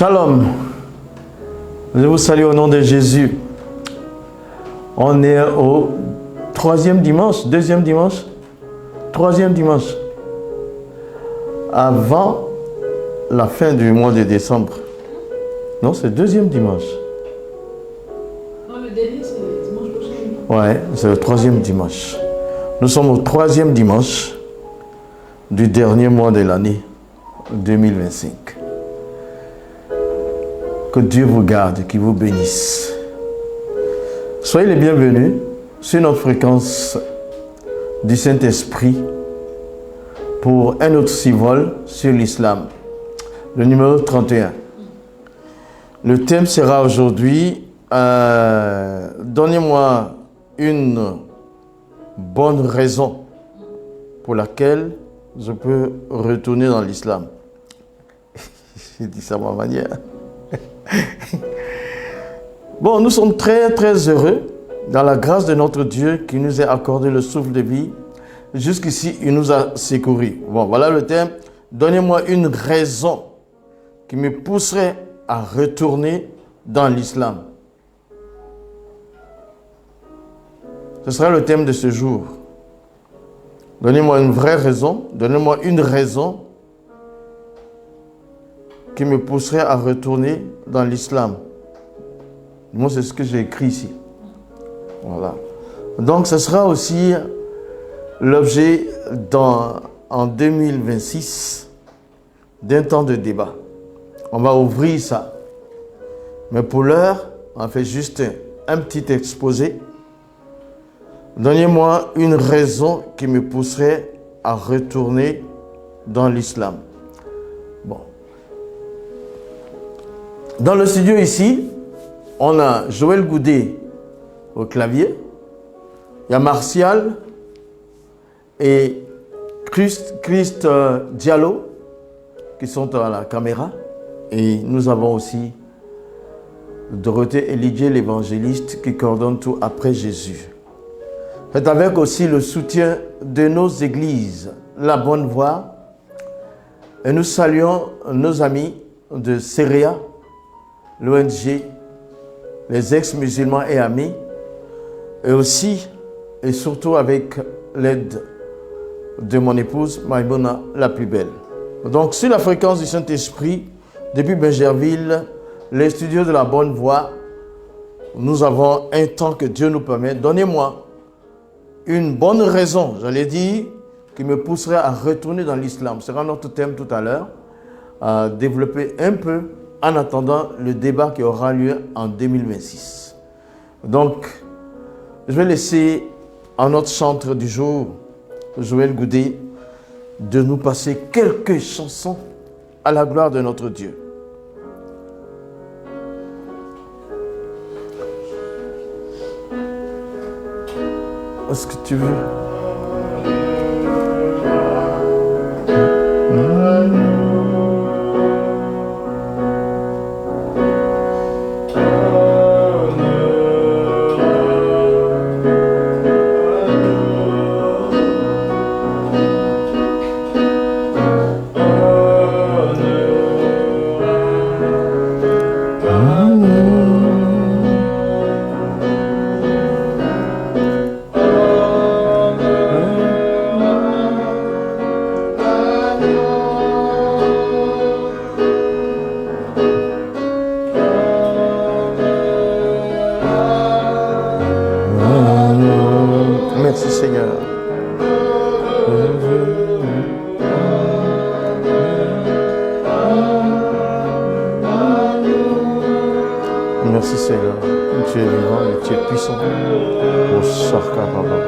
Shalom, je vous salue au nom de Jésus. On est au troisième dimanche, avant la fin du mois de décembre. Non, c'est le deuxième dimanche. Non, le dernier, c'est le dimanche prochain. Ouais, c'est le troisième dimanche. Nous sommes au troisième dimanche du dernier mois de l'année 2025. Que Dieu vous garde, qu'il vous bénisse. Soyez les bienvenus sur notre fréquence du Saint-Esprit pour un autre survol sur l'islam, le numéro 31. Le thème sera aujourd'hui donnez-moi une bonne raison pour laquelle je peux retourner dans l'islam. J'ai dit ça à ma manière. Bon, nous sommes très très heureux dans la grâce de notre Dieu qui nous a accordé le souffle de vie. Jusqu'ici, il nous a secourus. Bon, voilà le thème. Donnez-moi une raison qui me pousserait à retourner dans l'islam. Ce sera le thème de ce jour. Donnez-moi une vraie raison, donnez-moi une raison qui me pousserait à retourner dans l'islam. Moi, c'est ce que j'ai écrit ici. Voilà. Donc, ce sera aussi l'objet en 2026 d'un temps de débat. On va ouvrir ça. Mais pour l'heure, on fait juste un petit exposé. Donnez-moi une raison qui me pousserait à retourner dans l'islam. Bon. Dans le studio ici, on a Joël Goudet au clavier, il y a Martial et Christ Diallo qui sont à la caméra. Et nous avons aussi Dorothée Elijé, l'évangéliste, qui coordonne tout après Jésus. C'est avec aussi le soutien de nos églises, La Bonne Voie. Et nous saluons nos amis de Seria, l'ONG, les ex-musulmans et amis, et aussi et surtout avec l'aide de mon épouse, Maïmouna, la plus belle. Donc, sur la fréquence du Saint-Esprit, depuis Bergerville, les studios de La Bonne Voie, nous avons un temps que Dieu nous permet. Donnez-moi une bonne raison, j'allais dire, qui me pousserait à retourner dans l'islam. Ce sera notre thème tout à l'heure, à développer un peu en attendant le débat qui aura lieu en 2026. Donc, je vais laisser à notre chantre du jour, Joël Goudet, de nous passer quelques chansons à la gloire de notre Dieu. Est-ce que tu veux? Merci Seigneur. Merci Seigneur. Tu es vivant et tu es puissant. Oh, Sarka Baba.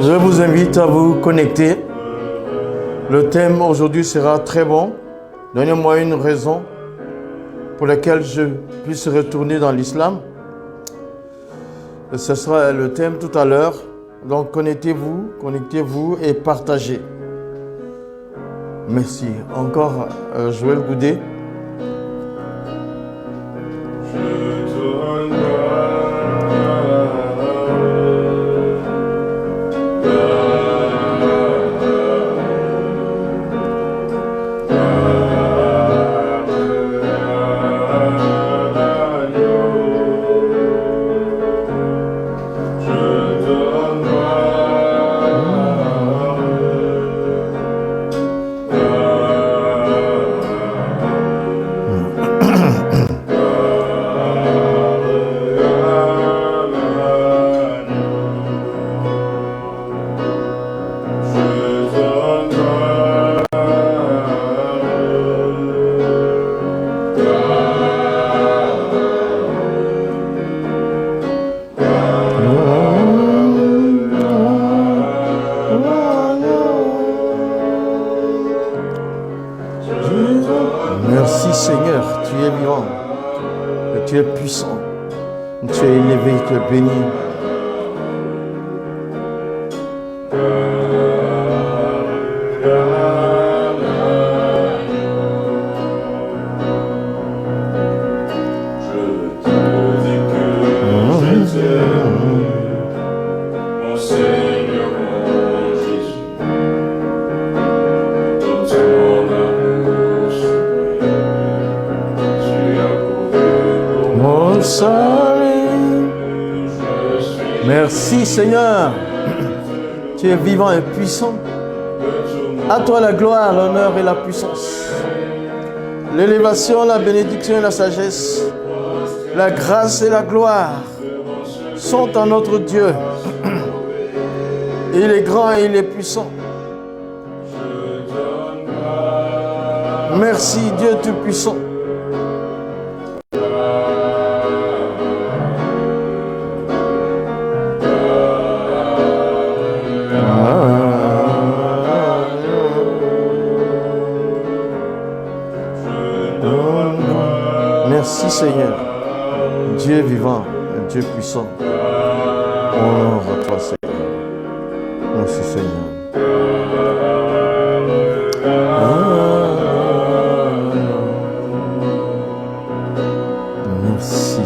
Je vous invite à vous connecter. Le thème aujourd'hui sera très bon. Donnez-moi une raison pour laquelle je puisse retourner dans l'islam. Ce sera le thème tout à l'heure. Donc connectez-vous et partagez. Merci. Encore Joël Goudet. Merci Seigneur, tu es vivant, et tu es puissant, tu es élevé, tu es béni. Merci Seigneur, tu es vivant et puissant. À toi la gloire, l'honneur et la puissance. L'élévation, la bénédiction et la sagesse, la grâce et la gloire sont à notre Dieu. Il est grand et il est puissant. Merci Dieu Tout-Puissant. Merci Seigneur, Dieu vivant, Dieu puissant. Honneur à toi Seigneur. Merci Seigneur. Merci.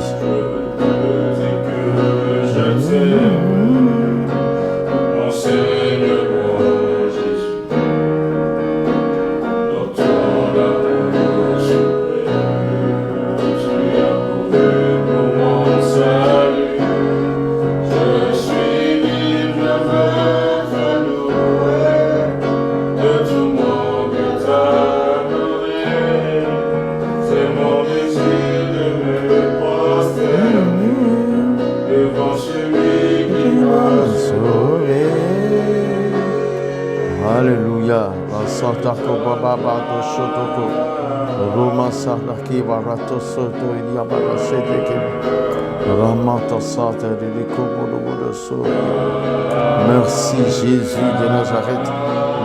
Alléluia. Santa Baba Bado Shotoko. Roma Saraki Barato Soto Iliabara Sedeke. Ramata Sata Rikobodo Soto. Merci Jésus de Nazareth.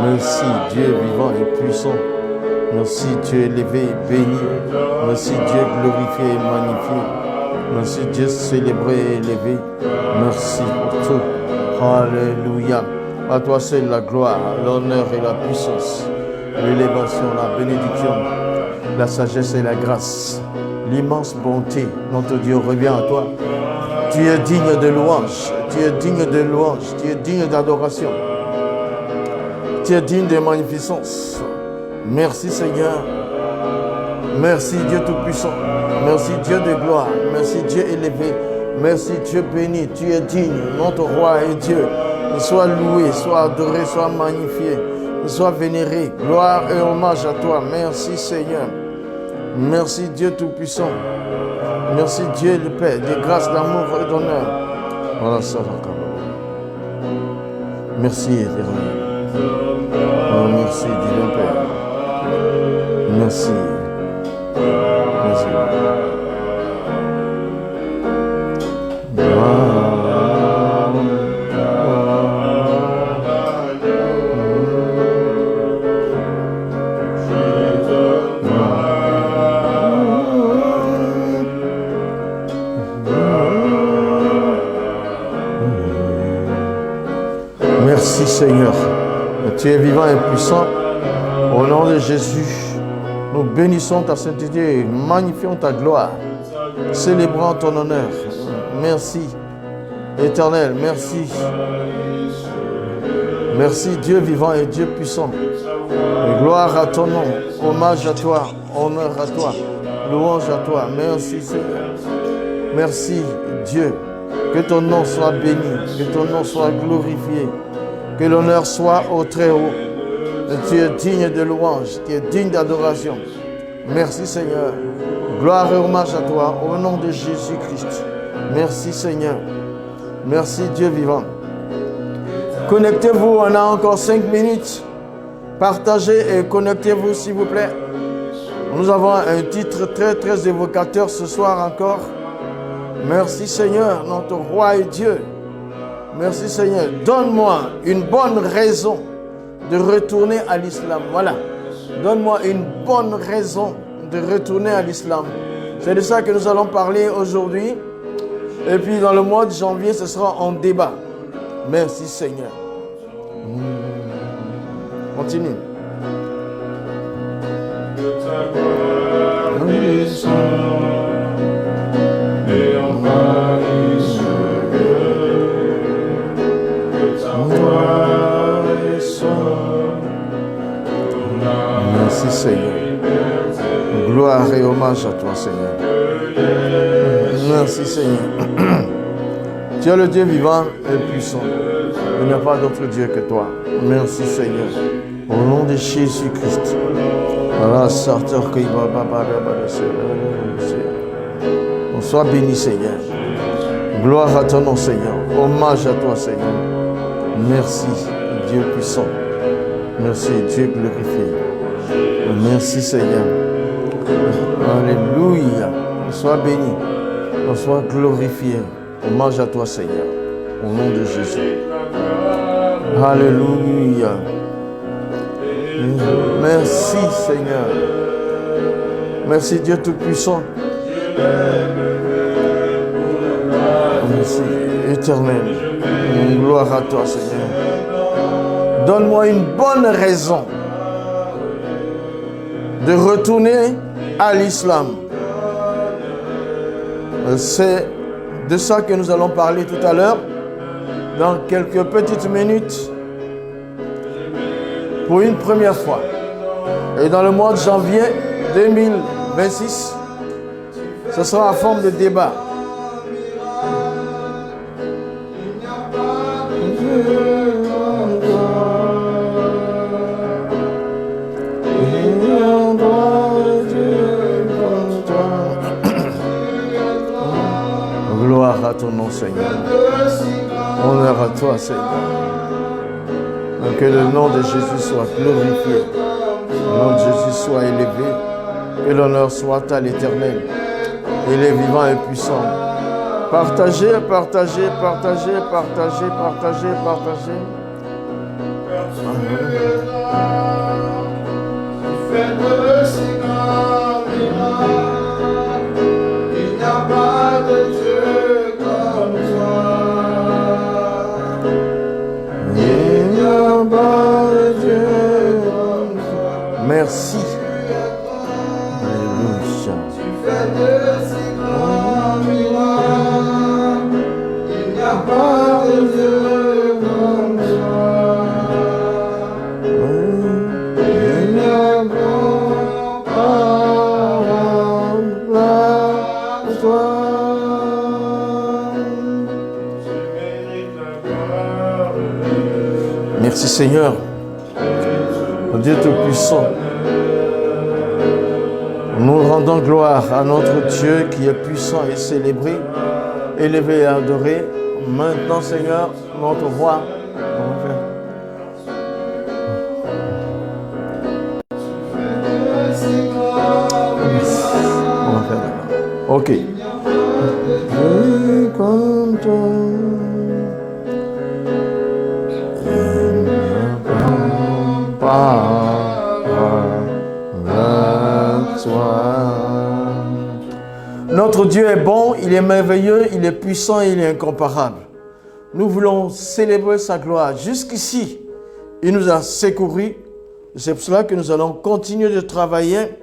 Merci Dieu vivant et puissant. Merci Dieu élevé et béni. Merci Dieu glorifié et magnifié. Merci Dieu célébré et élevé. Merci pour tout. Alléluia. À toi c'est la gloire, l'honneur et la puissance, l'élévation, la bénédiction, la sagesse et la grâce, l'immense bonté. Notre Dieu revient à toi. Tu es digne de louange, tu es digne de louange, tu es digne d'adoration. Tu es digne de magnificence. Merci Seigneur. Merci Dieu Tout-Puissant. Merci Dieu de gloire. Merci Dieu élevé. Merci Dieu béni. Tu es digne. Notre roi est Dieu. Sois loué, sois adoré, sois magnifié, sois vénéré. Gloire et hommage à toi. Merci Seigneur. Merci Dieu Tout-Puissant. Merci Dieu le Père, de grâce, d'amour et d'honneur. Voilà ça. Merci Éternel. Oh, merci Divin Père. Merci. Merci. Seigneur. Tu es vivant et puissant. Au nom de Jésus, nous bénissons ta sainteté et magnifions ta gloire. Célébrons ton honneur. Merci, Éternel. Merci. Merci, Dieu vivant et Dieu puissant. Et gloire à ton nom. Hommage à toi. Honneur à toi. Louange à toi. Merci, Seigneur. Merci, Dieu. Que ton nom soit béni. Que ton nom soit glorifié. Que l'honneur soit au très haut. Tu es digne de louange. Tu es digne d'adoration. Merci, Seigneur. Gloire et hommage à toi. Au nom de Jésus-Christ. Merci, Seigneur. Merci, Dieu vivant. Connectez-vous. On a encore 5 minutes. Partagez et connectez-vous, s'il vous plaît. Nous avons un titre très, très évocateur ce soir encore. Merci, Seigneur, notre roi et Dieu. Merci, Seigneur. Donne-moi une bonne raison de retourner à l'islam. Voilà. Donne-moi une bonne raison de retourner à l'islam. C'est de ça que nous allons parler aujourd'hui. Et puis dans le mois de janvier, ce sera en débat. Merci, Seigneur. Continue. Merci, Seigneur. Gloire et hommage à toi, Seigneur. Merci, Seigneur. Tu es le Dieu vivant et puissant. Il n'y a pas d'autre Dieu que toi. Merci, Seigneur. Au nom de Jésus-Christ. On soit béni, Seigneur. Gloire à ton nom, Seigneur. Hommage à toi, Seigneur. Merci, Dieu puissant. Merci, Dieu glorifié. Merci, Seigneur. Alléluia. On soit béni. On soit glorifié. Hommage à toi, Seigneur. Au nom de Jésus. Alléluia. Merci, Seigneur. Merci, Dieu Tout-Puissant. Merci, éternel. Gloire à toi, Seigneur. Donne-moi une bonne raison de retourner à l'islam. C'est de ça que nous allons parler tout à l'heure, dans quelques petites minutes, pour une première fois. Et dans le mois de janvier 2026, ce sera en forme de débat. Gloire à ton nom, Seigneur. Honneur à toi, Seigneur. Que le nom de Jésus soit glorifié. Que le nom de Jésus soit élevé. Que l'honneur soit à l'Éternel. Il est vivant et puissant. Partagez, partagez, partagez, partagez, partagez, partagez. Il n'y a pas de Dieu comme toi. Il n'y a pas de Dieu comme toi. Merci. Alléluia. Tu fais de si grands miracles. Il n'y a pas de Dieu comme toi. Il n'y a pas de toi. Merci Seigneur, Dieu Tout-Puissant. Nous rendons gloire à notre Dieu qui est puissant et célébré, élevé et adoré. Maintenant Seigneur, notre roi, on va faire maintenant. Ok. Notre Dieu est bon, il est merveilleux, il est puissant, il est incomparable. Nous voulons célébrer sa gloire. Jusqu'ici, Il nous a secourus. C'est pour cela que nous allons continuer de travailler.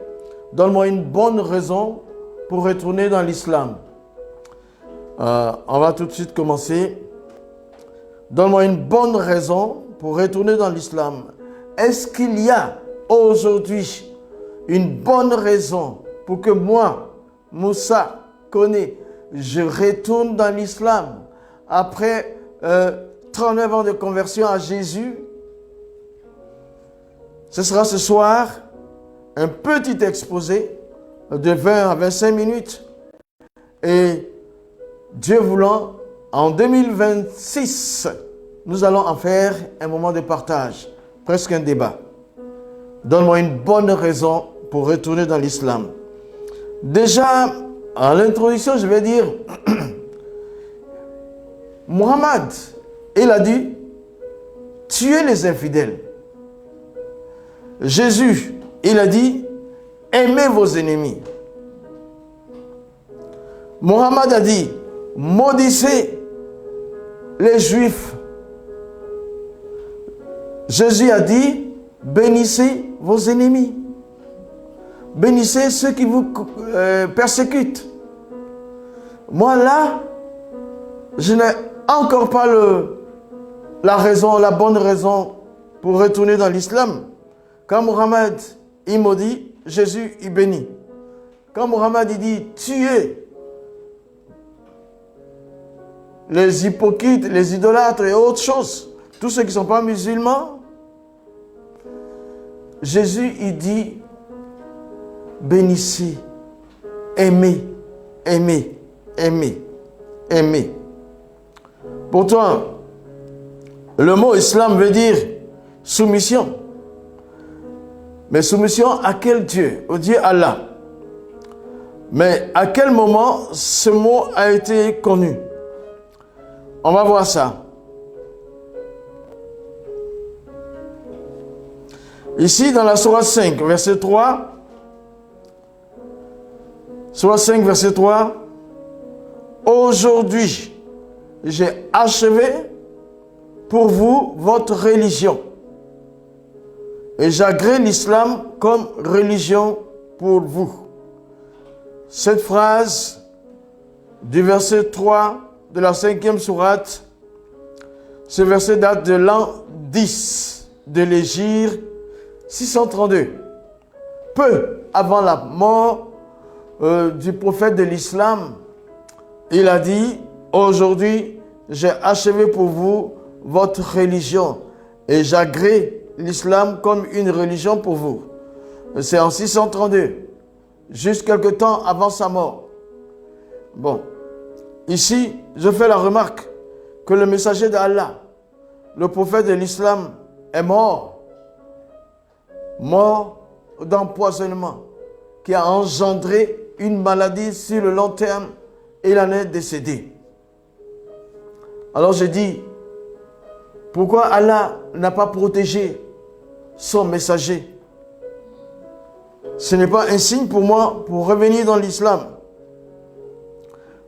Donne-moi une bonne raison pour retourner dans l'islam. On va tout de suite commencer. Donne-moi une bonne raison pour retourner dans l'islam. Est-ce qu'il y a aujourd'hui une bonne raison pour que moi, Moussa Koné, je retourne dans l'islam après 39 ans de conversion à Jésus? Ce sera ce soir un petit exposé de 20 à 25 minutes. Et Dieu voulant, en 2026, nous allons en faire un moment de partage, presque un débat. Donne-moi une bonne raison pour retourner dans l'islam. Déjà, en l'introduction, je vais dire, Muhammad, il a dit, tuez les infidèles. Jésus, il a dit, aimez vos ennemis. Muhammad a dit, maudissez les Juifs. Jésus a dit, bénissez vos ennemis. Bénissez ceux qui vous persécutent. Moi là, je n'ai encore pas la bonne raison pour retourner dans l'islam. Quand Muhammad, il maudit, Jésus, il bénit. Quand Muhammad, il dit, tuez les hypocrites, les idolâtres et autres choses, tous ceux qui ne sont pas musulmans, Jésus, il dit, bénissez, aimez, aimez, aimez, aimez. Pourtant, le mot islam veut dire soumission. Mais soumission à quel Dieu? Au Dieu Allah. Mais à quel moment ce mot a été connu? On va voir ça. Ici, dans la Sourate 5, verset 3. Sourate 5, verset 3. Aujourd'hui, j'ai achevé pour vous votre religion. Et j'agrée l'islam comme religion pour vous. Cette phrase du verset 3 de la 5e sourate, ce verset date de l'an 10 de l'Hégire 632. Peu avant la mort du prophète de l'islam, il a dit, aujourd'hui, j'ai achevé pour vous votre religion et j'agrée l'islam comme une religion pour vous. C'est en 632, juste quelque temps avant sa mort. Bon, ici, je fais la remarque que le messager d'Allah, le prophète de l'islam, est mort d'empoisonnement, qui a engendré une maladie sur le long terme et il en est décédé. Alors je dis, pourquoi Allah n'a pas protégé son messager? Ce n'est pas un signe pour moi pour revenir dans l'islam.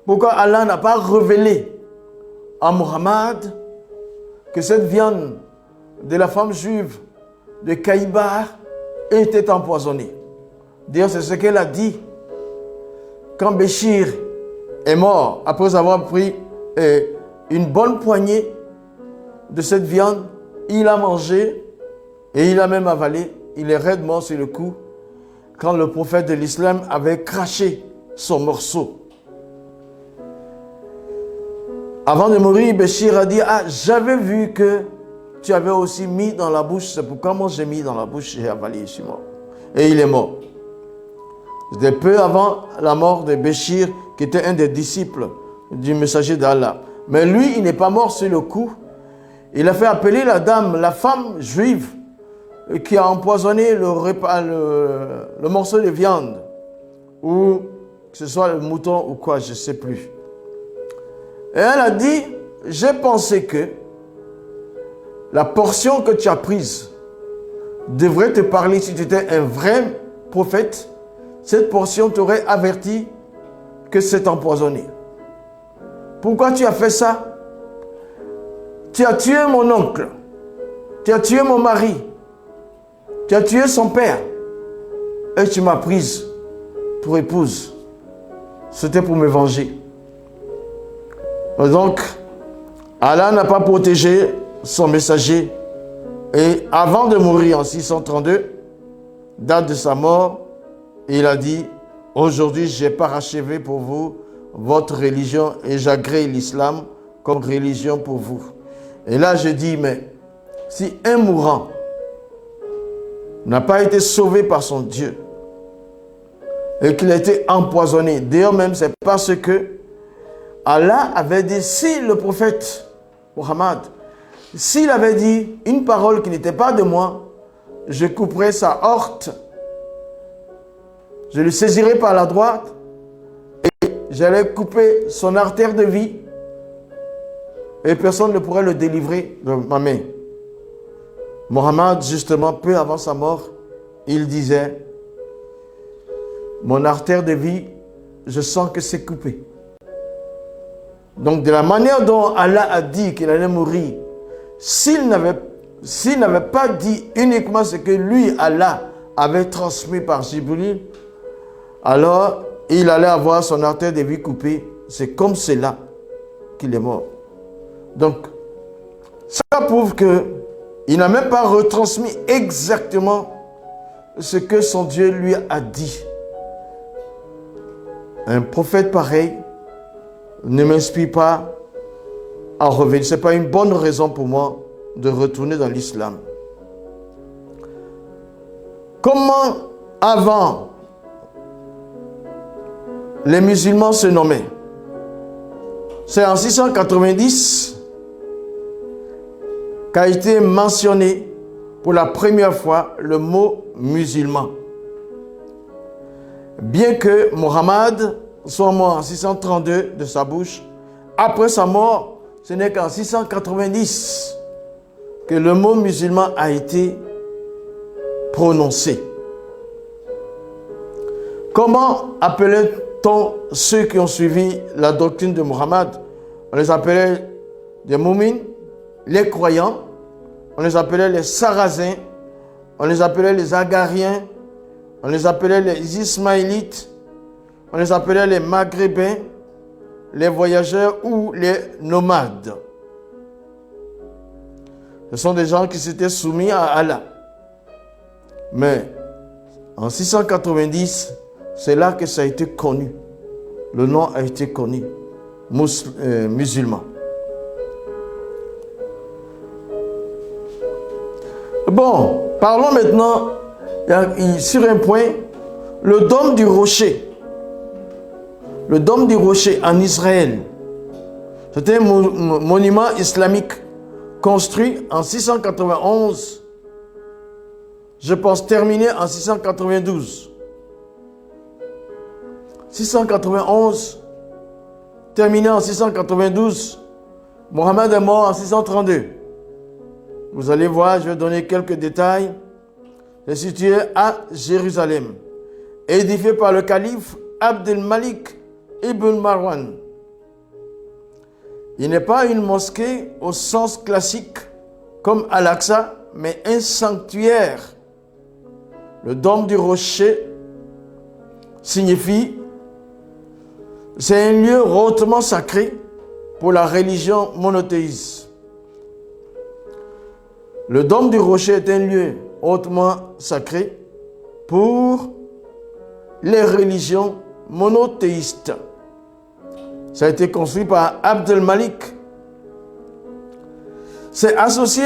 Pourquoi Allah n'a pas révélé à Muhammad que cette viande de la femme juive de Kaïbar était empoisonnée? D'ailleurs, c'est ce qu'elle a dit quand Béchir est mort, après avoir pris une bonne poignée de cette viande, il a mangé et il a même avalé. Il est raide mort sur le coup quand le prophète de l'islam avait craché son morceau. Avant de mourir, Béchir a dit, ah, j'avais vu que tu avais aussi mis dans la bouche, c'est pourquoi moi j'ai mis dans la bouche, j'ai avalé, je suis mort. Et il est mort. C'était peu avant la mort de Béchir, qui était un des disciples du messager d'Allah. Mais lui, il n'est pas mort sur le coup. Il a fait appeler la dame, la femme juive, qui a empoisonné le morceau de viande, ou que ce soit le mouton ou quoi, je ne sais plus. Et elle a dit, j'ai pensé que la portion que tu as prise devrait te parler si tu étais un vrai prophète. Cette portion t'aurait averti que c'est empoisonné. Pourquoi tu as fait ça? Tu as tué mon oncle. Tu as tué mon mari. Tu as tué son père. Et tu m'as prise pour épouse. C'était pour me venger. Donc, Allah n'a pas protégé son messager. Et avant de mourir en 632, date de sa mort, il a dit, aujourd'hui j'ai parachevé pour vous votre religion et j'agrée l'islam comme religion pour vous. Et là je dis, mais si un mourant n'a pas été sauvé par son Dieu et qu'il a été empoisonné, d'ailleurs même c'est parce que Allah avait dit, si le prophète Muhammad, s'il avait dit une parole qui n'était pas de moi, je couperai sa horte, je le saisirai par la droite et j'allais couper son artère de vie et personne ne pourrait le délivrer de ma main. Muhammad, justement, peu avant sa mort, il disait, mon artère de vie, je sens que c'est coupé. Donc, de la manière dont Allah a dit qu'il allait mourir, s'il n'avait pas dit uniquement ce que lui, Allah, avait transmis par Jibril, alors il allait avoir son artère de vie coupée. C'est comme cela qu'il est mort. Donc, ça prouve qu'il n'a même pas retransmis exactement ce que son Dieu lui a dit. Un prophète pareil ne m'inspire pas à revenir. Ce n'est pas une bonne raison pour moi de retourner dans l'islam. Comment avant les musulmans se nommaient? C'est en 690 qu'a été mentionné pour la première fois le mot musulman. Bien que Mohammed soit mort en 632 de sa bouche, après sa mort, ce n'est qu'en 690 que le mot musulman a été prononcé. Comment appelait-on ceux qui ont suivi la doctrine de Mohammed? On les appelait des moumines, les croyants, on les appelait les sarrasins, on les appelait les agariens, on les appelait les ismaélites, on les appelait les maghrébins, les voyageurs ou les nomades. Ce sont des gens qui s'étaient soumis à Allah. Mais en 690, c'est là que ça a été connu. Le nom a été connu, musulman. Bon, parlons maintenant sur un point, le dôme du rocher. Le dôme du rocher en Israël. C'était un monument islamique construit en 691. Je pense terminé en 692. 691, terminé en 692. Mohammed est mort en 632. Vous allez voir, je vais donner quelques détails. C'est situé à Jérusalem, édifié par le calife Abd al-Malik ibn Marwan. Il n'est pas une mosquée au sens classique comme Al-Aqsa, mais un sanctuaire. Le dôme du rocher signifie c'est un lieu hautement sacré pour la religion monothéiste. Le dôme du rocher est un lieu hautement sacré pour les religions monothéistes. Ça a été construit par Abd al-Malik. C'est associé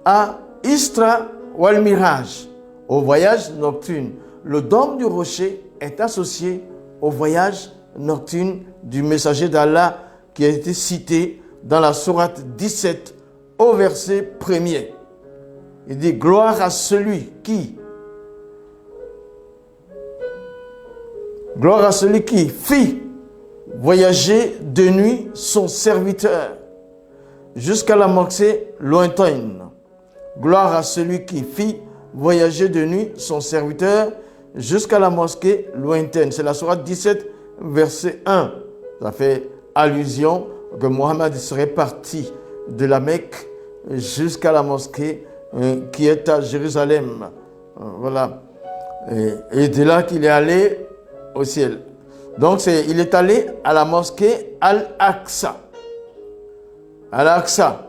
à Isra wal Miraj, au voyage nocturne. Le dôme du rocher est associé au voyage nocturne du messager d'Allah qui a été cité dans la sourate 17 au verset 1er. Il dit, gloire à celui qui fit voyager de nuit son serviteur jusqu'à la mosquée lointaine. Gloire à celui qui fit voyager de nuit son serviteur jusqu'à la mosquée lointaine. C'est la sourate 17, verset 1. Ça fait allusion que Mohammed serait parti de la Mecque jusqu'à la mosquée qui est à Jérusalem. Voilà. Et de là qu'il est allé au ciel. Donc, il est allé à la mosquée Al-Aqsa. Al-Aqsa.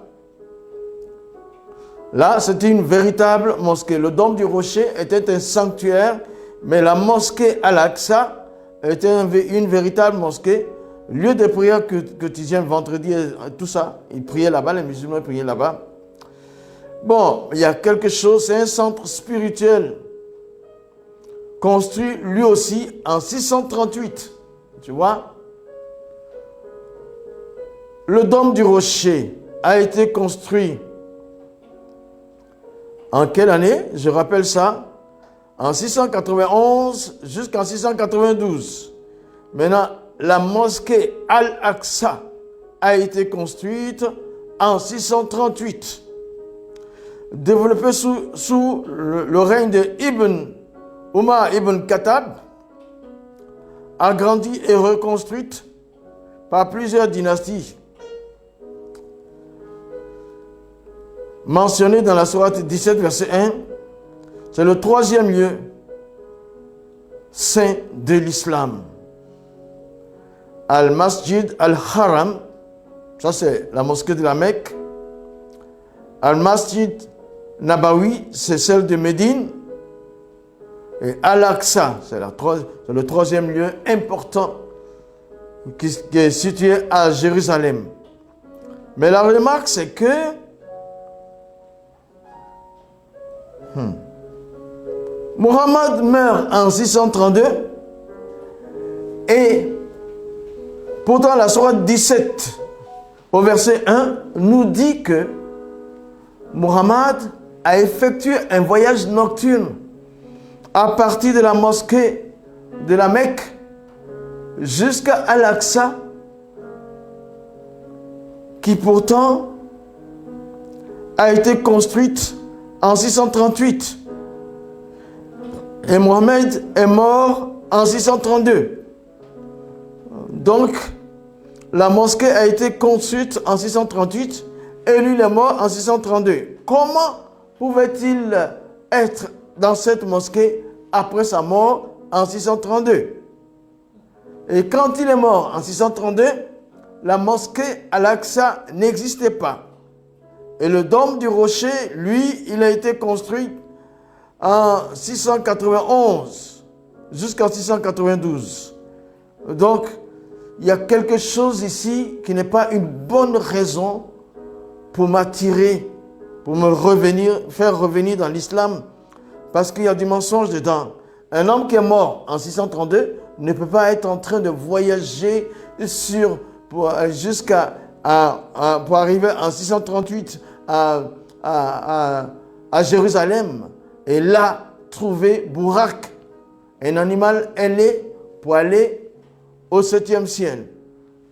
Là, c'était une véritable mosquée. Le dôme du rocher était un sanctuaire, mais la mosquée Al-Aqsa était une véritable mosquée. Lieu de prière quotidien, vendredi, tout ça. Ils priaient là-bas, les musulmans priaient là-bas. Bon, il y a quelque chose, c'est un centre spirituel construit lui aussi en 638. Tu vois? Le dôme du rocher a été construit en quelle année? Je rappelle ça. En 691 jusqu'en 692. Maintenant, la mosquée Al-Aqsa a été construite en 638. Développée sous le règne de Umar ibn Khattab, agrandie et reconstruite par plusieurs dynasties. Mentionné dans la sourate 17, verset 1, c'est le troisième lieu saint de l'islam. Al-Masjid al-Haram, ça c'est la mosquée de la Mecque. Al-Masjid Nabawi, c'est celle de Médine. Et Al-Aqsa, c'est le troisième lieu important qui est situé à Jérusalem. Mais la remarque, c'est que Muhammad meurt en 632 et pourtant la sourate 17 au verset 1 nous dit que Muhammad a effectué un voyage nocturne à partir de la mosquée de la Mecque jusqu'à Al-Aqsa, qui pourtant a été construite en 638. Et Mohammed est mort en 632. Donc, la mosquée a été construite en 638 et lui, il est mort en 632. Comment pouvait-il être dans cette mosquée après sa mort en 632? Et quand il est mort en 632, la mosquée Al-Aqsa n'existait pas. Et le dôme du rocher, lui, il a été construit en 691 jusqu'en 692. Donc, il y a quelque chose ici qui n'est pas une bonne raison pour m'attirer, pour faire revenir dans l'islam, parce qu'il y a du mensonge dedans. Un homme qui est mort en 632 ne peut pas être en train de voyager pour arriver en 638 à Jérusalem et là trouver Bourak, un animal ailé pour aller au 7e ciel.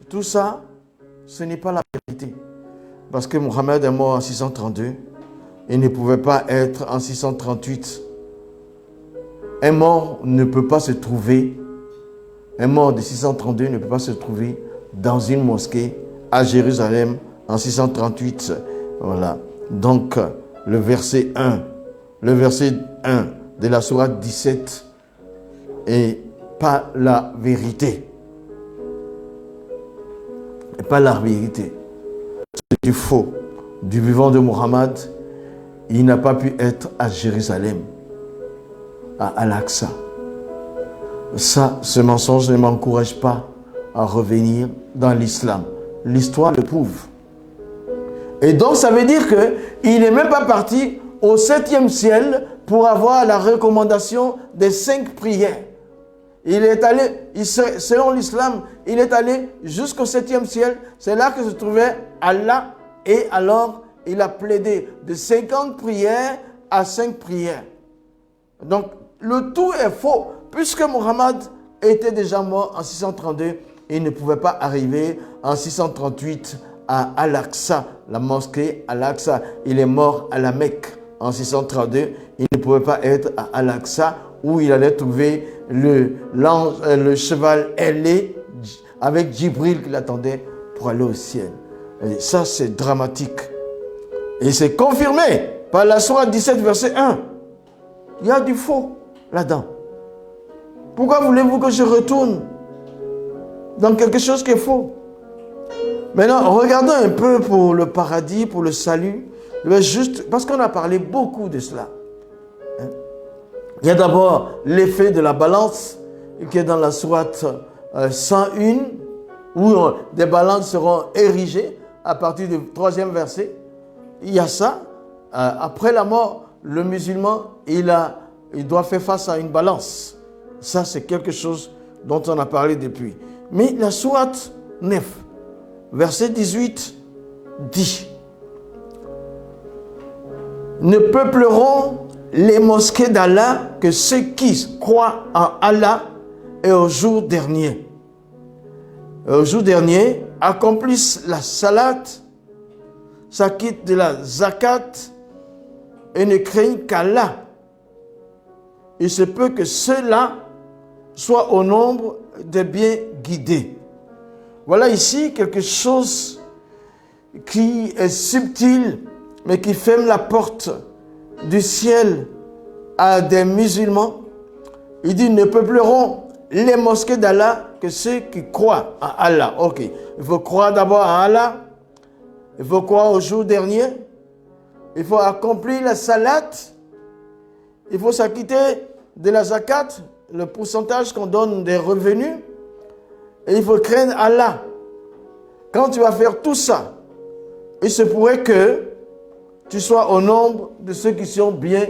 Tout ça, ce n'est pas la vérité. Parce que Mohammed est mort en 632, il ne pouvait pas être en 638. Un mort ne peut pas se trouver, un mort de 632 ne peut pas se trouver dans une mosquée à Jérusalem en 638. Voilà. Donc, le verset 1 de la sourate 17 est pas la vérité. Et pas la vérité. C'est du faux. Du vivant de Muhammad, il n'a pas pu être à Jérusalem, à Al-Aqsa. Ça, ce mensonge ne m'encourage pas à revenir dans l'islam. L'histoire le prouve. Et donc, ça veut dire qu'il n'est même pas parti au 7e ciel pour avoir la recommandation des 5 prières. Il est allé, selon l'islam, il est allé jusqu'au 7e ciel. C'est là que se trouvait Allah. Et alors, il a plaidé de 50 prières à 5 prières. Donc, le tout est faux. Puisque Muhammad était déjà mort en 632, il ne pouvait pas arriver en 638 à Al-Aqsa, la mosquée Al-Aqsa. Il est mort à la Mecque en 632. Il ne pouvait pas être à Al-Aqsa où il allait trouver le cheval ailé avec Djibril qui l'attendait pour aller au ciel. Et ça, c'est dramatique. Et c'est confirmé Par la sourate 17, verset 1. Il y a du faux là-dedans. Pourquoi voulez-vous que je retourne dans quelque chose qui est faux? Maintenant, regardons un peu pour le paradis, pour le salut. Juste, parce qu'on a parlé beaucoup de cela. Il y a d'abord l'effet de la balance qui est dans la sourate 101, où des balances seront érigées à partir du 3e verset. Il y a ça. Après la mort, le musulman, il doit faire face à une balance. Ça, c'est quelque chose dont on a parlé depuis. Mais la sourate 9, verset 18, dit: ne peupleront les mosquées d'Allah que ceux qui croient en Allah et au jour dernier. Et au jour dernier, accomplissent la salat, s'acquittent de la zakat et ne craignent qu'Allah. Il se peut que ceux-là soient au nombre des bien guidés. Voilà ici quelque chose qui est subtil, mais qui ferme la porte du ciel à des musulmans. Il dit: ne peupleront les mosquées d'Allah que ceux qui croient en Allah. Ok, il faut croire d'abord en Allah, il faut croire au jour dernier, il faut accomplir la salat, il faut s'acquitter de la zakat, le pourcentage qu'on donne des revenus, et il faut craindre Allah. Quand tu vas faire tout ça, il se pourrait que tu sois au nombre de ceux qui sont bien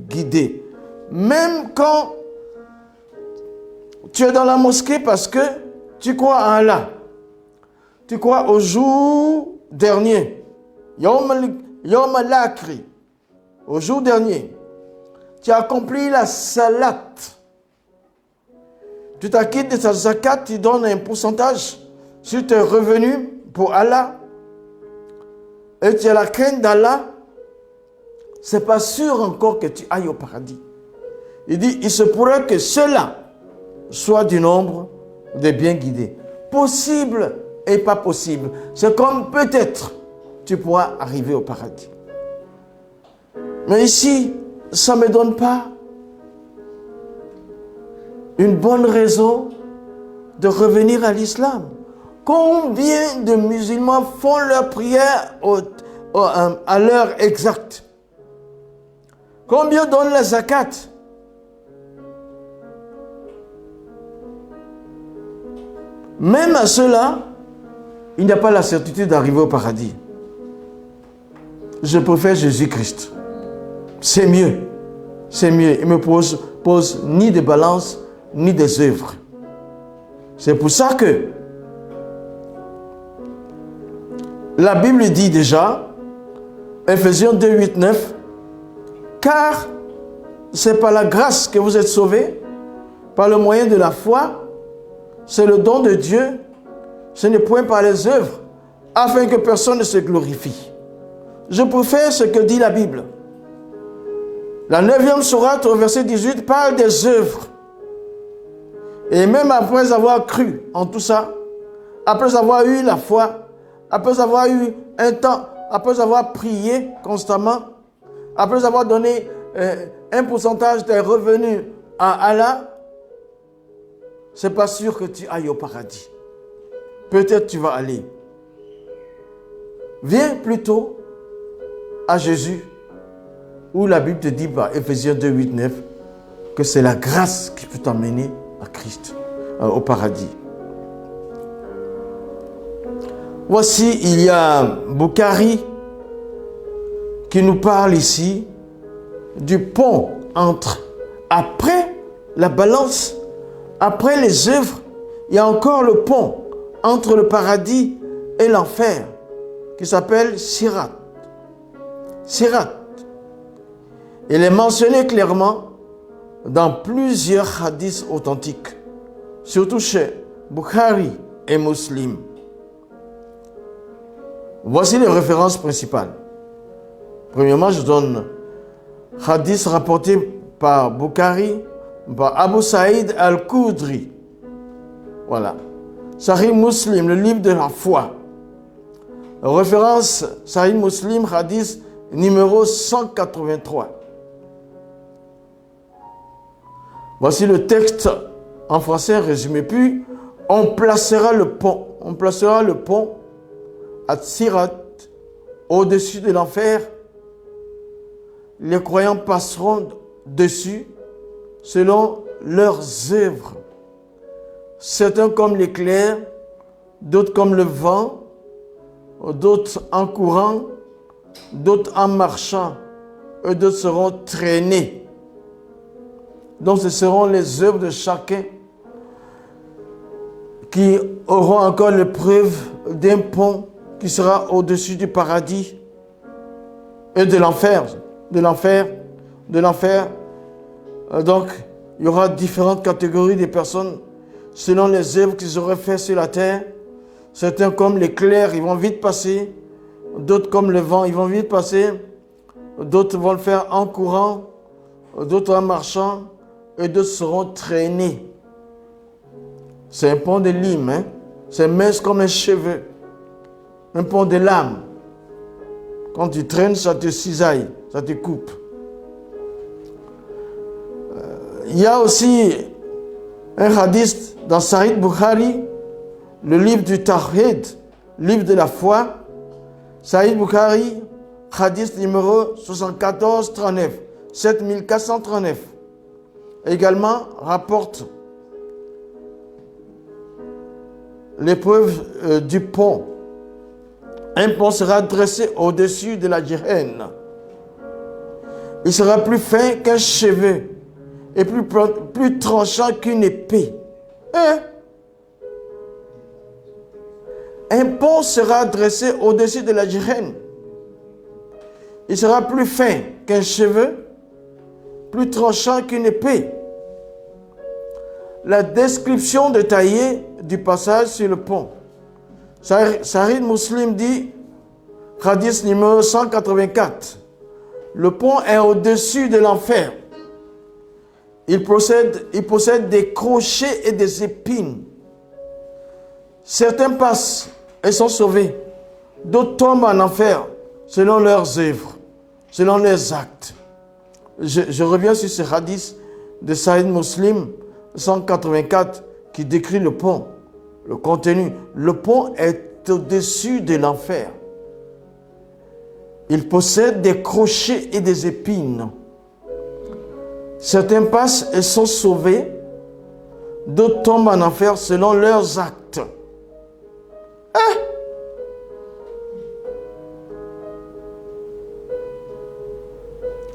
guidés. Même quand tu es dans la mosquée parce que tu crois en Allah, tu crois au jour dernier, Yawm al-Akhir, au jour dernier, tu as accompli la salat, tu t'acquittes de ta zakat, tu donnes un pourcentage sur tes revenus pour Allah, et tu as la crainte d'Allah, c'est pas sûr encore que tu ailles au paradis. Il dit: il se pourrait que ceux-là soient du nombre des bien guidés. Possible et pas possible. C'est comme peut-être tu pourras arriver au paradis. Mais ici, ça ne me donne pas une bonne raison de revenir à l'islam. Combien de musulmans font leur prière à l'heure exacte? Combien donnent la zakat? Même à ceux-là, il n'y a pas la certitude d'arriver au paradis. Je préfère Jésus-Christ. C'est mieux. C'est mieux. Il ne me pose ni des balances, ni des œuvres. C'est pour ça que la Bible dit déjà, Ephésiens 2, 8, 9, car c'est par la grâce que vous êtes sauvés, par le moyen de la foi, c'est le don de Dieu, ce n'est point par les œuvres, afin que personne ne se glorifie. Je préfère ce que dit la Bible. La 9e sourate au verset 18 parle des œuvres. Et même après avoir cru en tout ça, après avoir eu la foi, après avoir eu un temps, après avoir prié constamment, après avoir donné un pourcentage des revenus à Allah, c'est pas sûr que tu ailles au paradis. Peut-être tu vas aller. Viens plutôt à Jésus, où la Bible te dit par Ephésiens 2, 8, 9 que c'est la grâce qui peut t'emmener à Christ, au paradis. Voici, il y a Bukhari qui nous parle ici du pont entre, après la balance, après les œuvres, il y a encore le pont entre le paradis et l'enfer qui s'appelle Sirat. Sirat. Il est mentionné clairement dans plusieurs hadiths authentiques, surtout chez Bukhari et Muslim. Voici les références principales. Premièrement, je donne hadith rapporté par Bukhari, par Abu Saïd al-Khudri. Voilà. Sahih Muslim, le livre de la foi. Référence Sahih Muslim, hadith numéro 183. Voici le texte en français résumé. Puis, on placera le pont à Tsirat, au-dessus de l'enfer. Les croyants passeront dessus selon leurs œuvres. Certains comme l'éclair, d'autres comme le vent, d'autres en courant, d'autres en marchant, et d'autres seront traînés. Donc ce seront les œuvres de chacun qui auront encore l'épreuve d'un pont qui sera au-dessus du paradis et de l'enfer. Donc, il y aura différentes catégories de personnes selon les œuvres qu'ils auraient faites sur la terre. Certains comme l'éclair, ils vont vite passer. D'autres comme le vent, ils vont vite passer. D'autres vont le faire en courant. D'autres en marchant. Et d'autres seront traînés. C'est un pont de lime, hein? C'est mince comme un cheveu. Un pont de lame. Quand tu traînes, ça te cisaille, ça te coupe. Il y a aussi un hadith dans Sahih Bukhari, le livre du Tawhid, livre de la foi. Sahih Bukhari, hadith numéro 7439, 7439. Également rapporte l'épreuve du pont. Un pont sera dressé au-dessus de la Jahannam. Il sera plus fin qu'un cheveu et plus tranchant qu'une épée. Un pont sera dressé au-dessus de la Jahannam. Il sera plus fin qu'un cheveu, plus tranchant qu'une épée. La description détaillée du passage sur le pont. Sahih Muslim dit, hadith numéro 184, le pont est au-dessus de l'enfer. Il possède des crochets et des épines. Certains passent et sont sauvés. D'autres tombent en enfer selon leurs œuvres, selon leurs actes. Je reviens sur ce hadith de Sahih Muslim 184 qui décrit le pont, le contenu. Le pont est au-dessus de l'enfer. Il possède des crochets et des épines. Certains passent et sont sauvés. D'autres tombent en enfer selon leurs actes.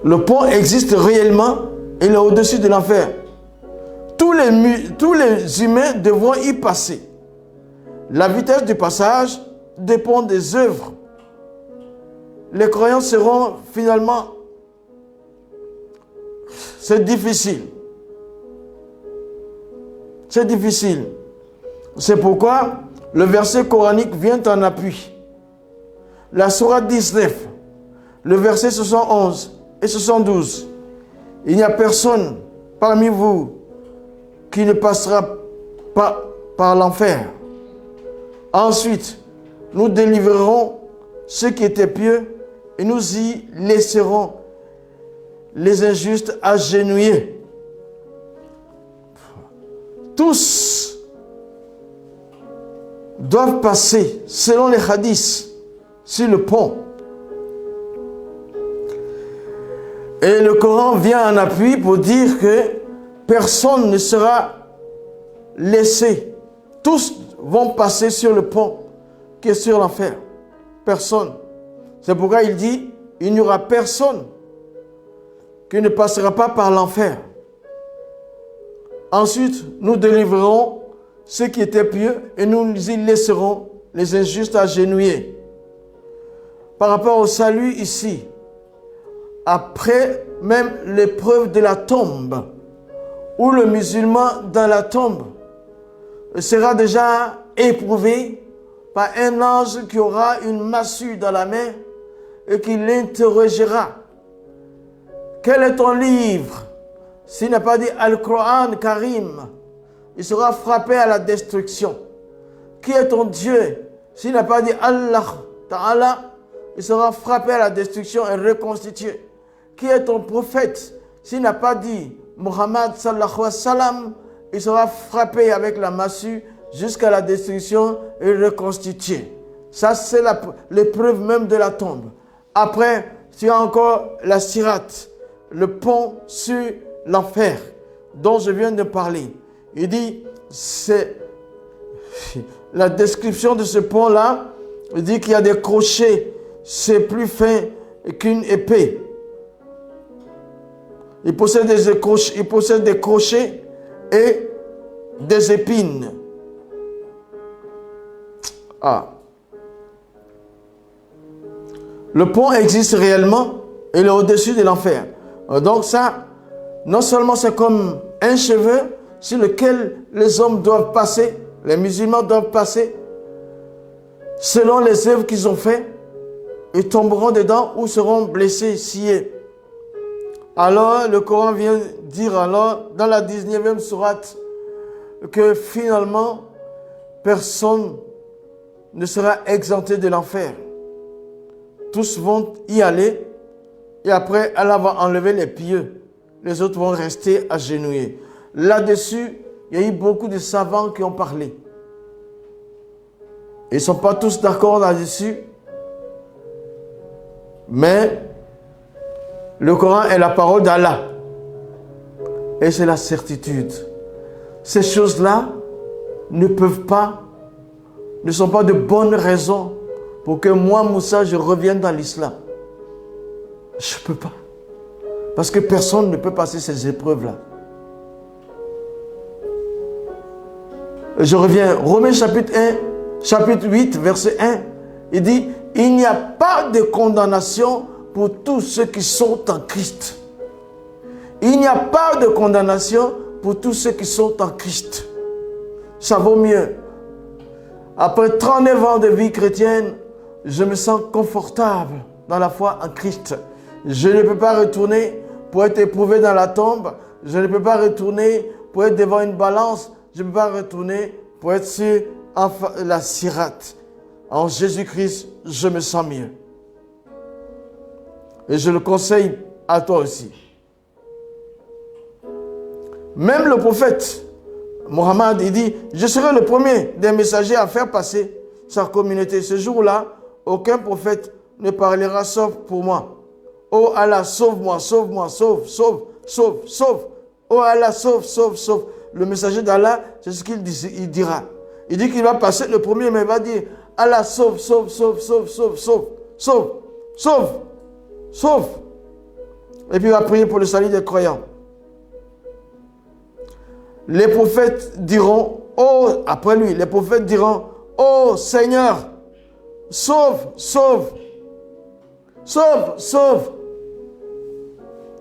Le pont existe réellement. Il est au-dessus de l'enfer. Tous les humains devront y passer. La vitesse du passage dépend des œuvres. Les croyants seront finalement... C'est difficile. C'est difficile. C'est pourquoi le verset coranique vient en appui. La sourate 19, le verset 71 et 72. Il n'y a personne parmi vous qui ne passera pas par l'enfer. Ensuite, nous délivrerons ceux qui étaient pieux et nous y laisserons les injustes agenouillés. Tous doivent passer, selon les hadiths, sur le pont. Et le Coran vient en appui pour dire que personne ne sera laissé. Tous vont passer sur le pont qui est sur l'enfer. Personne. C'est pourquoi il dit, il n'y aura personne qui ne passera pas par l'enfer. Ensuite, nous délivrerons ceux qui étaient pieux et nous y laisserons les injustes agenouillés. Par rapport au salut ici, après même l'épreuve de la tombe, où le musulman dans la tombe sera déjà éprouvé par un ange qui aura une massue dans la main et qui l'interrogera. Quel est ton livre? S'il n'a pas dit Al-Quran Karim, il sera frappé à la destruction. Qui est ton Dieu? S'il n'a pas dit Allah Ta'ala, il sera frappé à la destruction et reconstitué. Qui est ton prophète? S'il n'a pas dit Muhammad sallallahu alayhi wa sallam, il sera frappé avec la massue jusqu'à la destruction et reconstitué. Ça, c'est l'épreuve même de la tombe. Après, tu as encore la sirate, le pont sur l'enfer, dont je viens de parler. Il dit, c'est la description de ce pont-là, il dit qu'il y a des crochets, c'est plus fin qu'une épée. Il possède des crochets et des épines. Ah. Le pont existe réellement, il est au-dessus de l'enfer. Donc ça, non seulement c'est comme un cheveu sur lequel les hommes doivent passer, les musulmans doivent passer, selon les œuvres qu'ils ont faites, ils tomberont dedans ou seront blessés, sciés. Alors, le Coran vient dire alors, dans la 19e sourate, que finalement, personne ne sera exempté de l'enfer. Tous vont y aller et après, Allah va enlever les pieux. Les autres vont rester agenouillés. Là-dessus, il y a eu beaucoup de savants qui ont parlé. Ils ne sont pas tous d'accord là-dessus, mais le Coran est la parole d'Allah. Et c'est la certitude. Ces choses-là ne sont pas de bonnes raisons pour que moi, Moussa, je revienne dans l'islam. Je ne peux pas. Parce que personne ne peut passer ces épreuves-là. Je reviens, Romains chapitre 8, verset 1. Il dit, il n'y a pas de condamnation pour tous ceux qui sont en Christ. Il n'y a pas de condamnation pour tous ceux qui sont en Christ. Ça vaut mieux. Après 39 ans de vie chrétienne, je me sens confortable dans la foi en Christ. Je ne peux pas retourner pour être éprouvé dans la tombe. Je ne peux pas retourner pour être devant une balance. Je ne peux pas retourner pour être sur la sirate. En Jésus-Christ, je me sens mieux. Et je le conseille à toi aussi. Même le prophète Mohammed, il dit, je serai le premier des messagers à faire passer sa communauté. Ce jour-là, aucun prophète ne parlera sauf pour moi. Oh Allah, sauve-moi, sauve-moi, sauve. Oh Allah, sauve. Le messager d'Allah, c'est ce qu'il dira. Il dit qu'il va passer le premier, mais il va dire, Allah, sauve. Et puis il va prier pour le salut des croyants. Les prophètes diront, oh, après lui, les prophètes diront, oh Seigneur, sauve.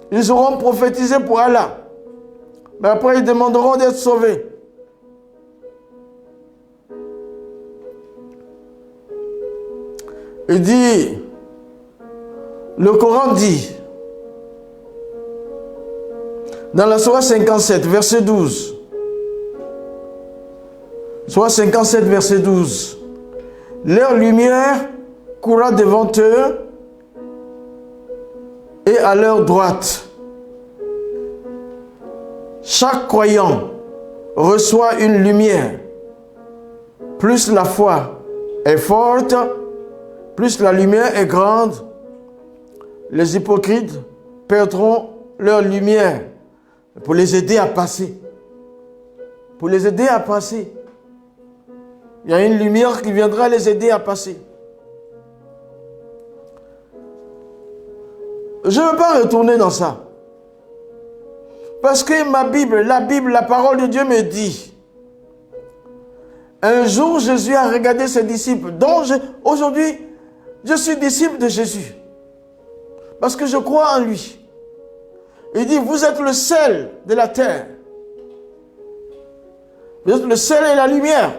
Ils auront prophétisé pour Allah. Mais après, ils demanderont d'être sauvés. Il dit, le Coran dit, dans la sourate 57, verset 12, sourate 57, verset 12, leur lumière courra devant eux et à leur droite. Chaque croyant reçoit une lumière. Plus la foi est forte, plus la lumière est grande, les hypocrites perdront leur lumière pour les aider à passer. Pour les aider à passer. Il y a une lumière qui viendra les aider à passer. Je ne veux pas retourner dans ça. Parce que ma Bible, la parole de Dieu me dit, un jour Jésus a regardé ses disciples, dont aujourd'hui je suis disciple de Jésus. Parce que je crois en lui. Il dit, vous êtes le sel de la terre. Vous êtes le sel et la lumière.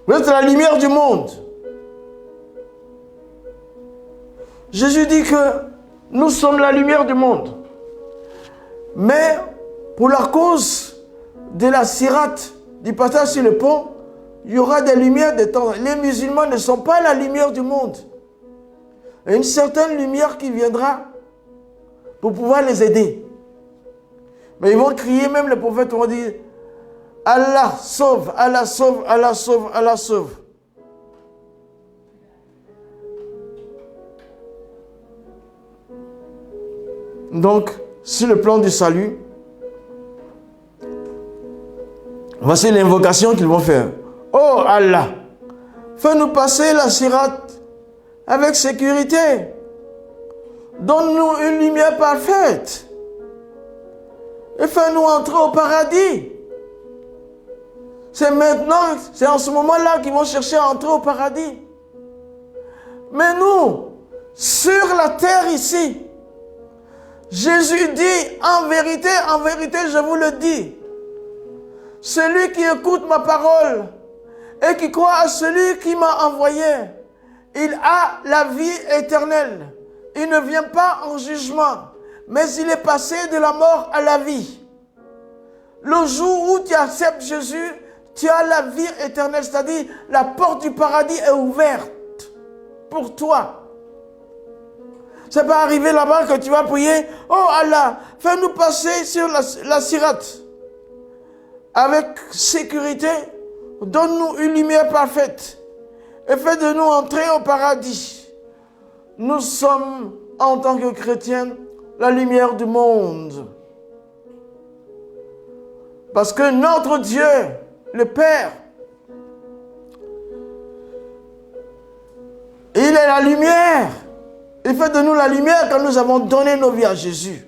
Vous êtes la lumière du monde. Jésus dit que nous sommes la lumière du monde. Mais pour la cause de la sirate, du passage sur le pont, Il y aura des lumières des temps. Les musulmans ne sont pas la lumière du monde. Il y a une certaine lumière qui viendra pour pouvoir les aider. Mais ils vont crier, même les prophètes vont dire, Allah sauve, Allah sauve, Allah sauve, Allah sauve. Donc, sur le plan du salut, voici l'invocation qu'ils vont faire. Oh Allah, fais-nous passer la sirate avec sécurité. Donne-nous une lumière parfaite. Et fais-nous entrer au paradis. C'est maintenant, c'est en ce moment-là qu'ils vont chercher à entrer au paradis. Mais nous, sur la terre ici, Jésus dit, en vérité, je vous le dis, celui qui écoute ma parole et qui croit à celui qui m'a envoyé, il a la vie éternelle. Il ne vient pas en jugement, mais il est passé de la mort à la vie. Le jour où tu acceptes Jésus, tu as la vie éternelle, c'est-à-dire la porte du paradis est ouverte pour toi. C'est pas arrivé là-bas que tu vas prier, oh Allah, fais-nous passer sur la sirate avec sécurité, donne-nous une lumière parfaite et fais de nous entrer au paradis. Nous sommes, en tant que chrétiens, la lumière du monde. Parce que notre Dieu, le Père, il est la lumière. Il fait de nous la lumière quand nous avons donné nos vies à Jésus.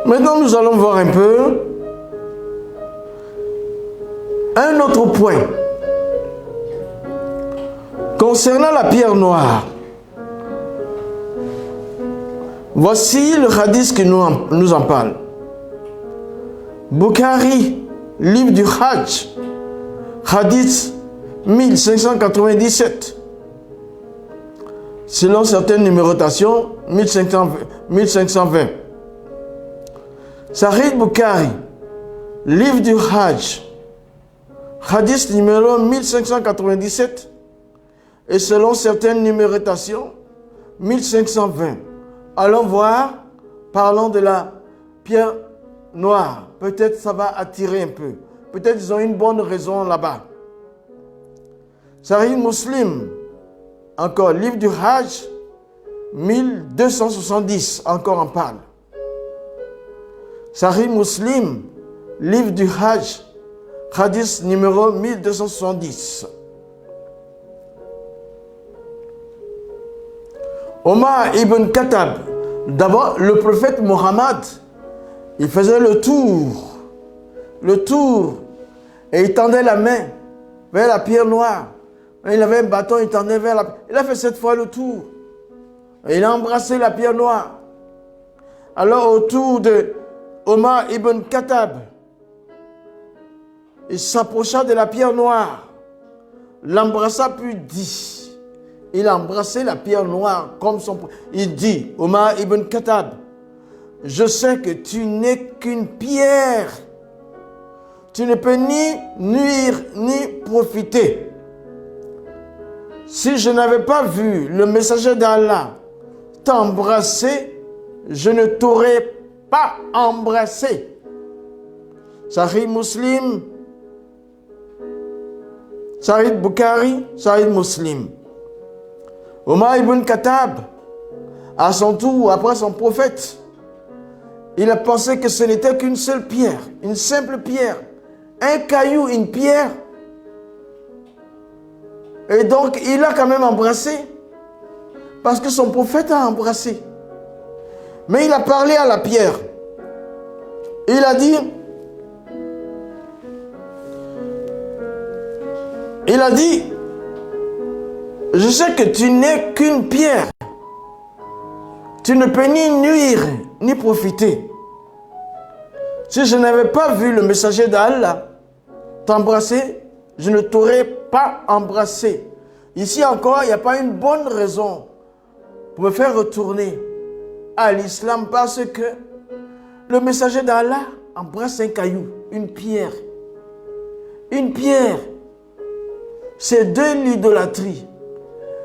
Maintenant, nous allons voir un peu un autre point concernant la pierre noire. Voici le hadith qui nous en parle. Bukhari, livre du Hajj, hadith 1597. Selon certaines numérotations, 1520. Sahih Bukhari, livre du Hajj, hadith numéro 1597. Et selon certaines numérotations, 1520. Allons voir, parlons de la pierre noire. Peut-être ça va attirer un peu. Peut-être ils ont une bonne raison là-bas. Sahih Muslim, encore, livre du Hajj, 1270, encore en parle. Sahih Muslim, livre du Hajj, hadith numéro 1270. Omar ibn Khattab, d'abord le prophète Mohammed, il faisait le tour, et il tendait la main vers la pierre noire. Il avait un bâton, il tendait vers la... Il a fait cette fois le tour, et il a embrassé la pierre noire. Alors autour de Omar ibn Khattab, il s'approcha de la pierre noire, l'embrassa puis dit, il a embrassé la pierre noire comme son... Il dit, Omar ibn Khattab, je sais que tu n'es qu'une pierre. Tu ne peux ni nuire ni profiter. Si je n'avais pas vu le messager d'Allah t'embrasser, je ne t'aurais pas embrassé. Sahih Muslim, Sahih Bukhari, Sahih Muslim. Omar ibn Khattab, à son tour, après son prophète, il a pensé que ce n'était qu'une seule pierre, une simple pierre, un caillou, une pierre. Et donc, il a quand même embrassé, parce que son prophète a embrassé. Mais il a parlé à la pierre. Il a dit, je sais que tu n'es qu'une pierre. Tu ne peux ni nuire, ni profiter. Si je n'avais pas vu le messager d'Allah t'embrasser, je ne t'aurais pas embrassé. Ici encore, il n'y a pas une bonne raison pour me faire retourner à l'islam parce que le messager d'Allah embrasse un caillou, une pierre. Une pierre. C'est de l'idolâtrie.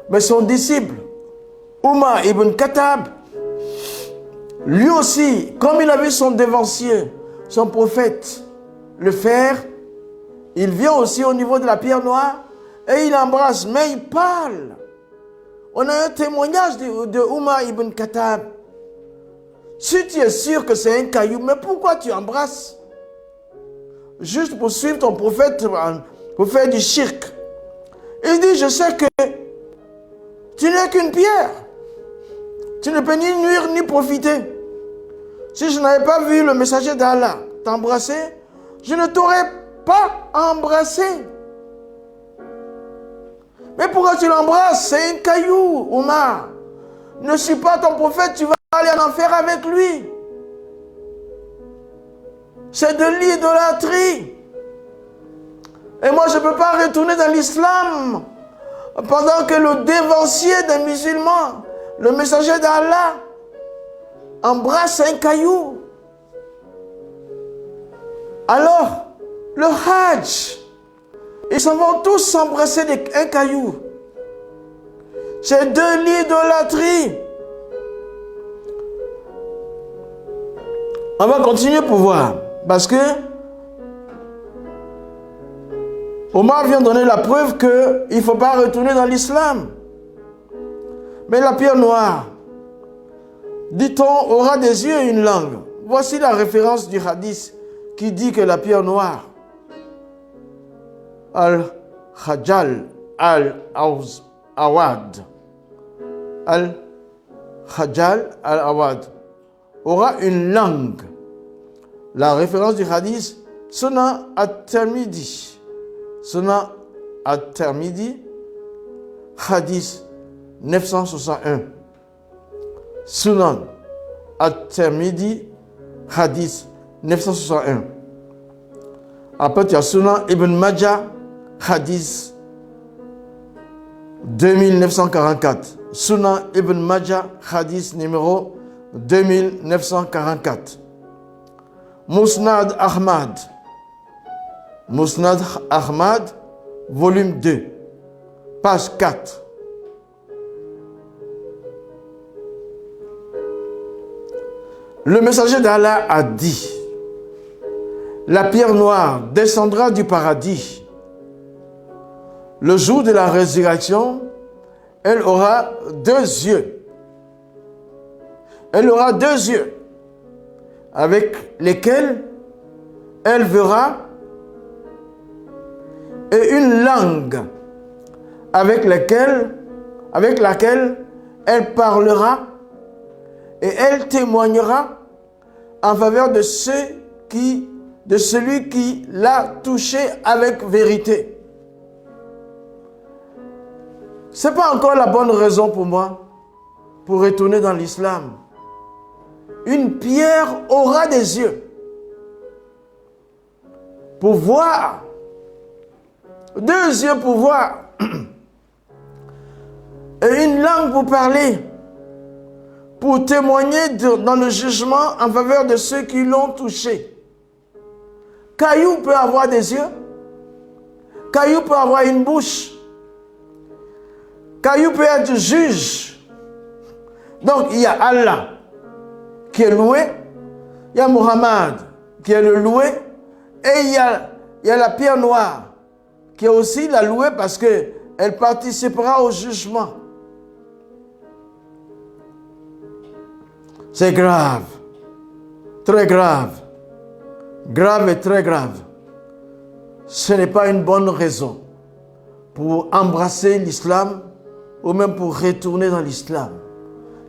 Mais son disciple, Omar ibn Khattab, lui aussi, comme il a vu son dévancier, son prophète, le faire, il vient aussi au niveau de la pierre noire et il embrasse, mais il parle. On a un témoignage de Omar ibn Khattab. Si tu es sûr que c'est un caillou, mais pourquoi tu embrasses? Juste pour suivre ton prophète, pour faire du shirk. Il dit, je sais que tu n'es qu'une pierre. Tu ne peux ni nuire ni profiter. Si je n'avais pas vu le messager d'Allah t'embrasser, je ne t'aurais pas embrassé. Mais pourquoi tu l'embrasses? C'est un caillou, Omar. Ne suis pas ton prophète, tu vas aller en enfer avec lui. C'est de l'idolâtrie. Et moi, je ne peux pas retourner dans l'islam pendant que le dévancier des musulmans, le messager d'Allah, embrasse un caillou. Alors, le Hajj, ils s'en vont tous s'embrasser un caillou. C'est de l'idolâtrie. On va continuer pour voir. Parce que Omar vient donner la preuve qu'il ne faut pas retourner dans l'islam. Mais la pierre noire, dit-on, aura des yeux et une langue. Voici la référence du hadith qui dit que la pierre noire, Al-Khajal Al-Awad, Al-Khajal Al-Awad, aura une langue. La référence du hadith, Sunan at-Tirmidhi. Sunan at-Tirmidhi, hadith 961. Sunan at-Tirmidhi, hadith 961. Après, tu as Sunan Ibn Majah, hadith 2944. Sunan Ibn Majah, hadith numéro 2944. Musnad Ahmad. Musnad Ahmad, volume 2, page 4. Le messager d'Allah a dit, la pierre noire descendra du paradis. Le jour de la résurrection, elle aura 2 yeux. Elle aura 2 yeux avec lesquels elle verra et une langue avec laquelle elle parlera et elle témoignera en faveur de celui qui l'a touché avec vérité. Ce n'est pas encore la bonne raison pour moi pour retourner dans l'islam. Une pierre aura des yeux pour voir, 2 yeux pour voir et une langue pour parler, pour témoigner dans le jugement en faveur de ceux qui l'ont touché. Caillou peut avoir des yeux, caillou peut avoir une bouche, caillou peut être juge. Donc il y a Allah qui est loué, il y a Muhammad qui est le loué, et il y a la pierre noire qui est aussi la louée parce qu'elle participera au jugement. C'est grave, très grave, grave et très grave. Ce n'est pas une bonne raison pour embrasser l'islam ou même pour retourner dans l'islam.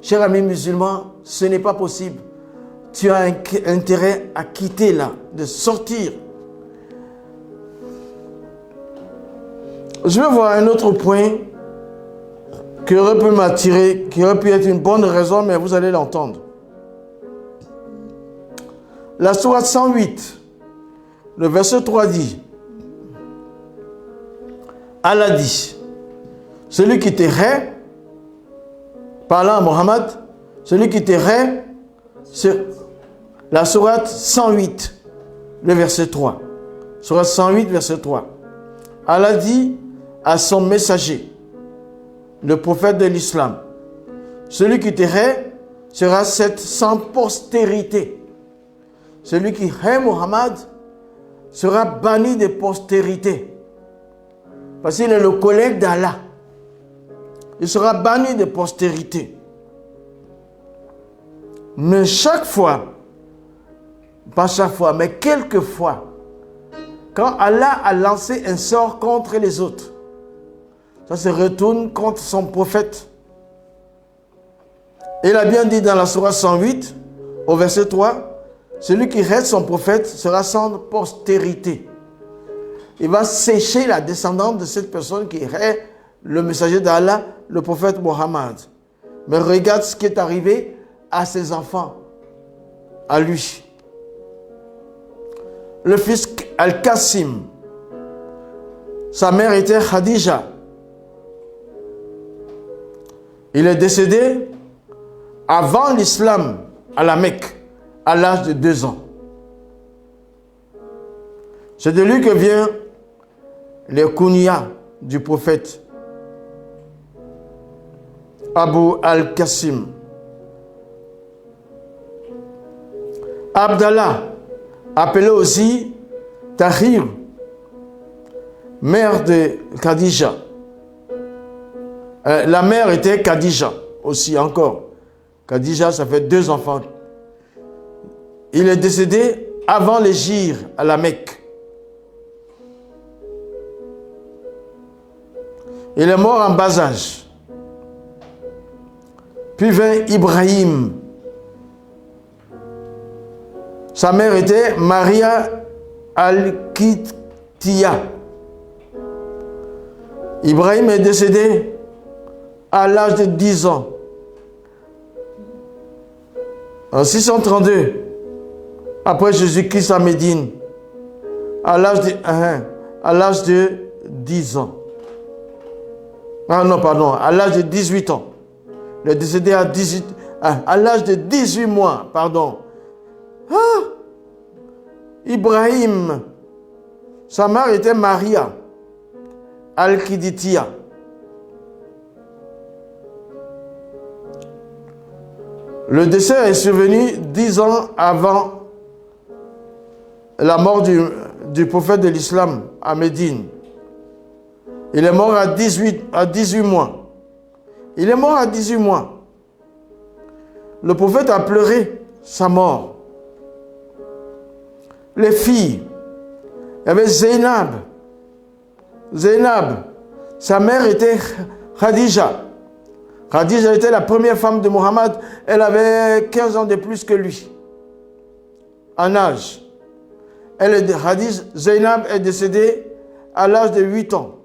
Chers amis musulmans, ce n'est pas possible. Tu as intérêt à quitter là, de sortir. Je vais voir un autre point qui aurait pu m'attirer, qui aurait pu être une bonne raison, mais vous allez l'entendre. La sourate 108, le verset 3 dit, Allah dit, celui qui te hait parlant à Mohammed, celui qui tairait, c'est la sourate 108, le verset 3. Sourate 108, verset 3. Allah dit à son messager, le prophète de l'islam, celui qui tairait sera sans postérité. Celui qui hait Mohammed sera banni de postérité. Parce qu'il est le collègue d'Allah. Il sera banni de postérité. Mais chaque fois, pas chaque fois, mais quelquefois, quand Allah a lancé un sort contre les autres, ça se retourne contre son prophète. Il a bien dit dans la sourate 108, au verset 3, celui qui reste son prophète sera sans postérité. Il va sécher la descendance de cette personne qui est le messager d'Allah, le prophète Mohammed. Mais regarde ce qui est arrivé à ses enfants, à lui. Le fils Al-Qasim, sa mère était Khadija. Il est décédé avant l'islam à la Mecque, à l'âge de 2 ans. C'est de lui que vient le kunya du prophète Abu Al-Qasim. Abdallah, appelé aussi Tahir, mère de Khadija. La mère était Khadija aussi encore. Khadija, ça fait 2 enfants. Il est décédé avant l'hégire à la Mecque. Il est mort en bas âge. Puis vint Ibrahim. Sa mère était Maria Al-Qibtiya. Ibrahim est décédé à l'âge de 10 ans. En 632, après Jésus-Christ à Médine, à l'âge de 10 ans. Ah non, pardon, à l'âge de 18 ans. Il est décédé à l'âge de 18 mois, pardon. Ah! Ibrahim, sa mère était Maria Al-Qibtiya. Le décès est survenu 10 ans avant la mort du prophète de l'islam à Médine. Il est mort à 18 mois. Il est mort à 18 mois. Le prophète a pleuré sa mort. Les filles, il y avait Zainab. Zainab, sa mère était Khadija. Khadija était la première femme de Mohammed. Elle avait 15 ans de plus que lui, en âge. Zainab est décédée à l'âge de 8 ans.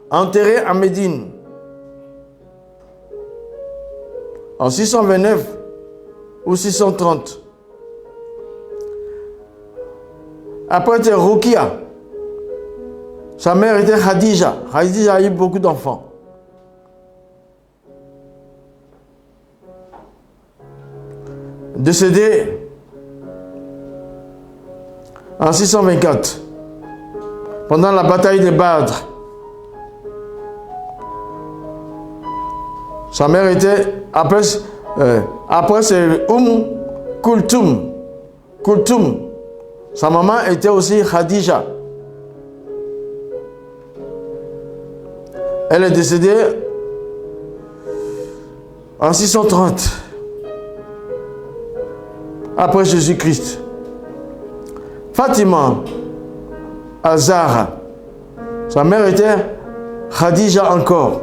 Enterrée à Médine. En 629 ou 630. Après, c'était Rukia. Sa mère était Khadija. Khadija a eu beaucoup d'enfants. Décédée en 624, pendant la bataille de Badr. Sa mère était, après c'est Kulthum. Kulthum. Sa maman était aussi Khadija. Elle est décédée en 630, après Jésus-Christ. Fatima Azara, sa mère était Khadija encore.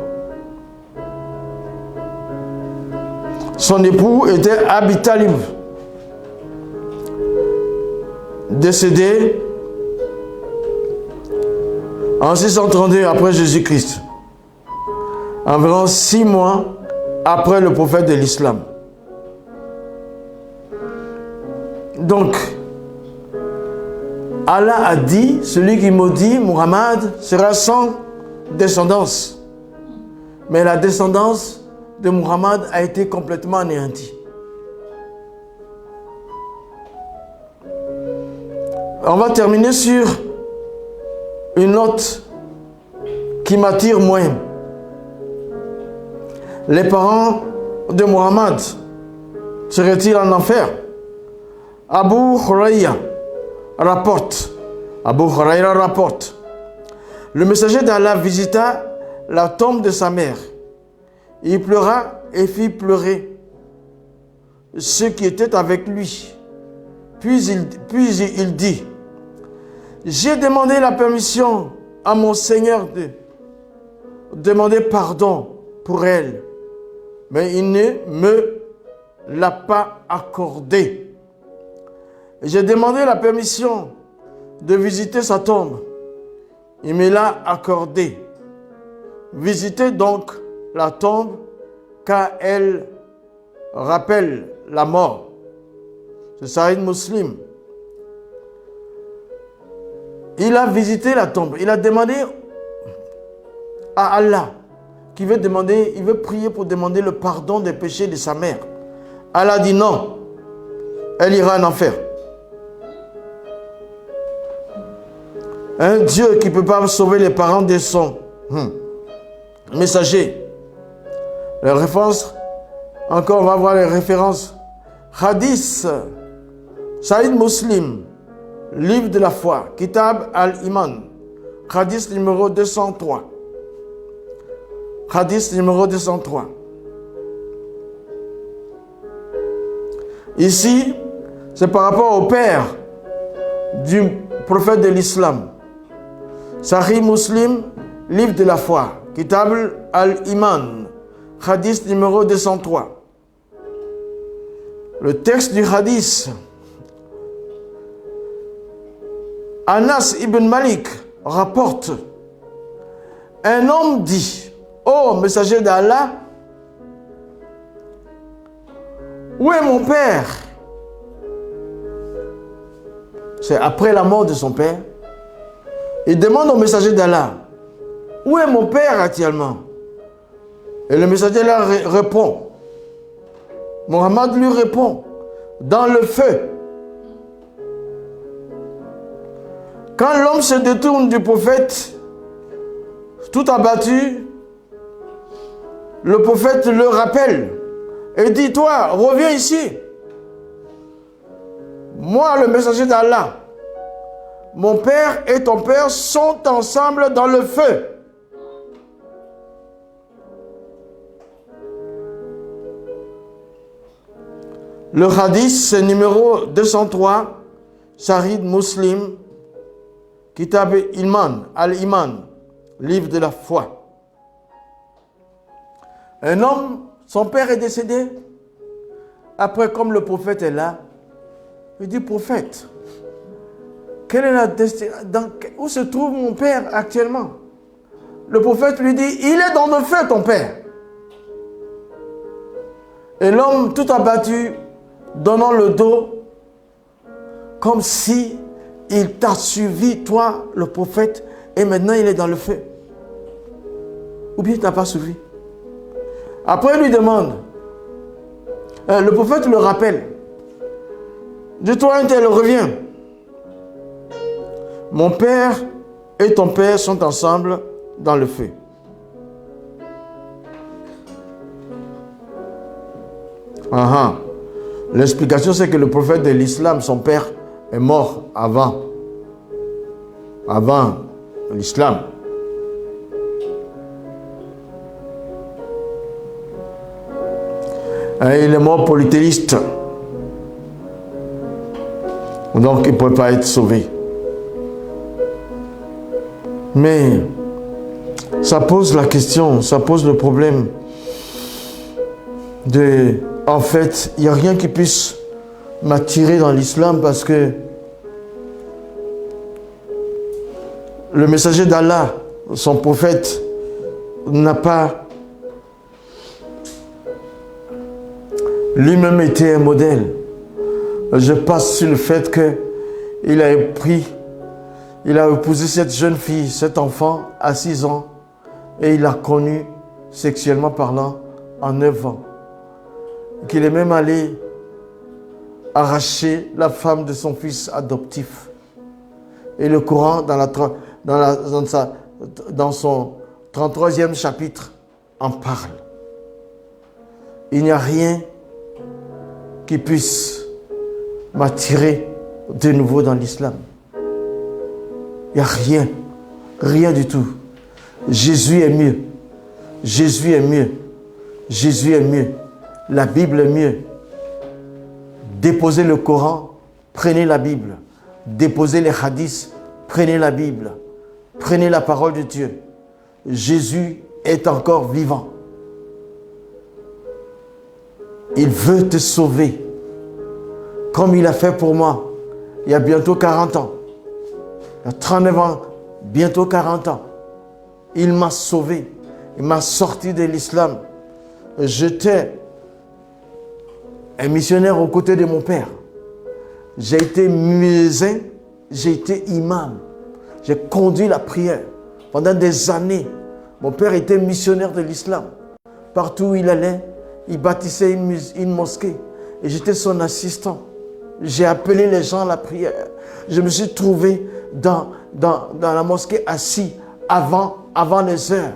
Son époux était Abi Talib, décédé en 632 après Jésus-Christ, environ 6 mois après le prophète de l'islam. Donc, Allah a dit, celui qui maudit Muhammad sera sans descendance. Mais la descendance de Muhammad a été complètement anéantie. On va terminer sur une note qui m'attire moins. Les parents de Muhammad seraient-ils en enfer? Abu Huraira rapporte. Le messager d'Allah visita la tombe de sa mère. Il pleura et fit pleurer ceux qui étaient avec lui. Puis il dit: j'ai demandé la permission à mon Seigneur de demander pardon pour elle, mais il ne me l'a pas accordé. J'ai demandé la permission de visiter sa tombe. Il me l'a accordé. Visitez donc la tombe, car elle rappelle la mort. C'est Sahih Muslim. Il a visité la tombe. Il a demandé à Allah, il veut prier pour demander le pardon des péchés de sa mère. Allah dit non, elle ira en enfer. Un Dieu qui ne peut pas sauver les parents de son messager. Les références, encore on va voir les références. Hadith, Sahih Muslim, livre de la foi, Kitab al-Iman, hadith numéro 203. Hadith numéro 203. Ici, c'est par rapport au père du prophète de l'islam. Sahih Muslim, livre de la foi, Kitab al-Iman, hadith numéro 203. Le texte du hadith. Anas ibn Malik rapporte: un homme dit: ô messager d'Allah, où est mon père? C'est après la mort de son père. Il demande au messager d'Allah: où est mon père actuellement? Et le messager d'Allah répond. Muhammad lui répond: dans le feu. Quand l'homme se détourne du prophète, tout abattu, le prophète le rappelle et dit: toi, reviens ici. Moi, le messager d'Allah, mon père et ton père sont ensemble dans le feu. Le hadith, c'est numéro 203, Sahih Muslim, Kitab al-Iman, livre de la foi. Un homme, son père est décédé. Après, comme le prophète est là, il dit: prophète, quelle est la destination? Où se trouve mon père actuellement? Le prophète lui dit: il est dans le feu, ton père. Et l'homme, tout abattu, donnant le dos, comme si il t'a suivi, toi, le prophète, et maintenant il est dans le feu. Ou bien il ne t'a pas suivi. Après, il lui demande, le prophète le rappelle: dis-toi, un tel, reviens. Mon père et ton père sont ensemble dans le feu. L'explication, c'est que le prophète de l'islam, son père, est mort avant l'islam. Et il est mort polythéiste. Donc il ne peut pas être sauvé. Mais ça pose la question, ça pose le problème de... En fait, il n'y a rien qui puisse m'attirer dans l'islam parce que le messager d'Allah, son prophète, n'a pas lui-même été un modèle. Je passe sur le fait qu'il a épousé cette jeune fille, cet enfant à 6 ans, et il a connu sexuellement parlant, en 9 ans. Qu'il est même allé arracher la femme de son fils adoptif. Et le Coran, dans son 33e chapitre, en parle. Il n'y a rien qui puisse m'attirer de nouveau dans l'islam. Il n'y a rien. Rien du tout. Jésus est mieux. Jésus est mieux. Jésus est mieux. La Bible est mieux. Déposez le Coran, prenez la Bible. Déposez les hadiths, prenez la Bible. Prenez la parole de Dieu. Jésus est encore vivant. Il veut te sauver. Comme il a fait pour moi. Il y a bientôt 40 ans. Il y a 39 ans. Bientôt 40 ans. Il m'a sauvé. Il m'a sorti de l'islam. J'étais un missionnaire aux côtés de mon père. J'ai été muezzin, j'ai été imam. J'ai conduit la prière pendant des années. Mon père était missionnaire de l'islam. Partout où il allait, il bâtissait une mosquée. Et j'étais son assistant. J'ai appelé les gens à la prière. Je me suis trouvé dans la mosquée assis avant les heures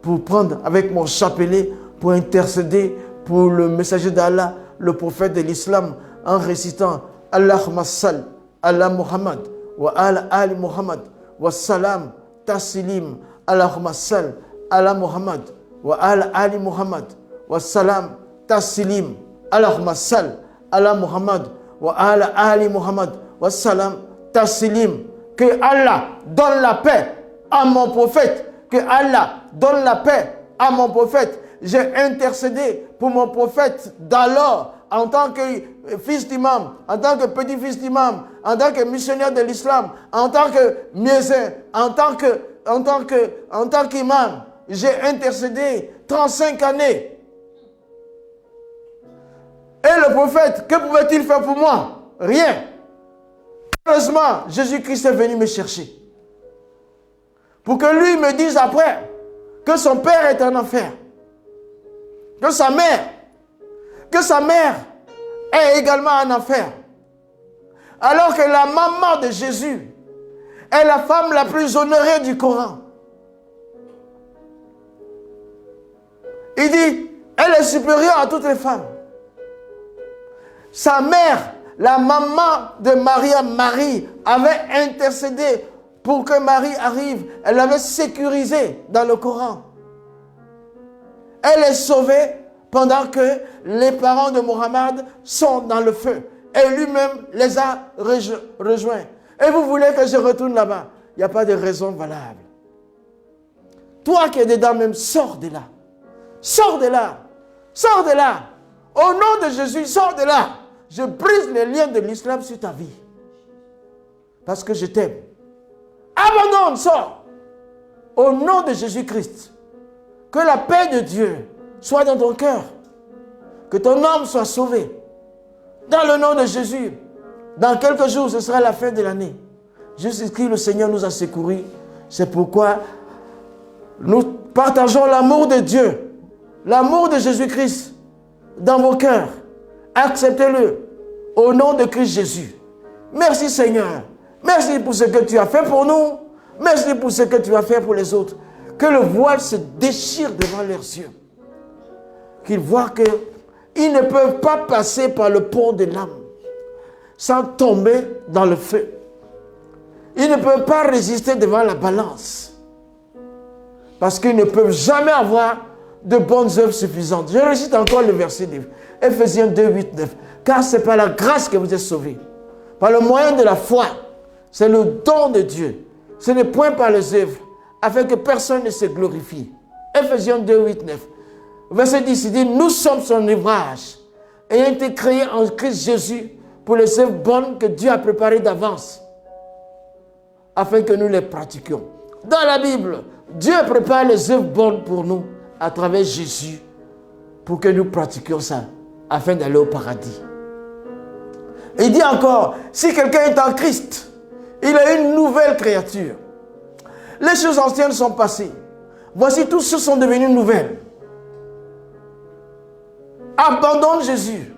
pour prendre avec mon chapelet pour intercéder pour le messager d'Allah, le prophète de l'islam, en récitant Allahumma sall ala Muhammad wa ala ali Muhammad wa salam taslim Allahumma sall ala Muhammad wa ala ali Muhammad wa salam taslim Allahumma sall ala Muhammad wa ala ali Muhammad wa salam taslim. Que Allah donne la paix à mon prophète. Que Allah donne la paix à mon prophète. J'ai intercédé pour mon prophète d'alors en tant que fils d'imam, en tant que petit-fils d'imam, en tant que missionnaire de l'islam, en tant que muezzin, en tant qu'imam. J'ai intercédé 35 années. Et le prophète, que pouvait-il faire pour moi? Rien. Heureusement, Jésus-Christ est venu me chercher. Pour que lui me dise après que son père est en enfer. Que sa mère est également en enfer. Alors que la maman de Jésus est la femme la plus honorée du Coran. Il dit, elle est supérieure à toutes les femmes. Sa mère, la maman de Marie, avait intercédé pour que Marie arrive. Elle l'avait sécurisée dans le Coran. Elle est sauvée pendant que les parents de Mohammed sont dans le feu. Et lui-même les a rejoints. Et vous voulez que je retourne là-bas? Il n'y a pas de raison valable. Toi qui es dedans même, sors de là. Sors de là. Sors de là. Au nom de Jésus, sors de là. Je brise les liens de l'islam sur ta vie. Parce que je t'aime. Abandonne, sors. Au nom de Jésus-Christ. Que la paix de Dieu soit dans ton cœur. Que ton âme soit sauvée. Dans le nom de Jésus. Dans quelques jours, ce sera la fin de l'année. Jésus-Christ, le Seigneur nous a secourus. C'est pourquoi nous partageons l'amour de Dieu. L'amour de Jésus-Christ dans vos cœurs. Acceptez-le au nom de Christ Jésus. Merci Seigneur. Merci pour ce que tu as fait pour nous. Merci pour ce que tu as fait pour les autres. Que le voile se déchire devant leurs yeux. Qu'ils voient qu'ils ne peuvent pas passer par le pont de l'âme sans tomber dans le feu. Ils ne peuvent pas résister devant la balance. Parce qu'ils ne peuvent jamais avoir de bonnes œuvres suffisantes. Je récite encore le verset de Ephésiens 2, 8, 9. Car c'est par la grâce que vous êtes sauvés. Par le moyen de la foi. C'est le don de Dieu. Ce n'est point par les œuvres, afin que personne ne se glorifie. Ephésiens 2, 8, 9. Verset 10, il dit, nous sommes son ouvrage, ayant été créés en Christ Jésus pour les œuvres bonnes que Dieu a préparées d'avance, afin que nous les pratiquions. Dans la Bible, Dieu prépare les œuvres bonnes pour nous à travers Jésus, pour que nous pratiquions ça, afin d'aller au paradis. Et il dit encore, si quelqu'un est en Christ, il est une nouvelle créature. Les choses anciennes sont passées. Voici, toutes choses sont devenues nouvelles. abandonne Jésus.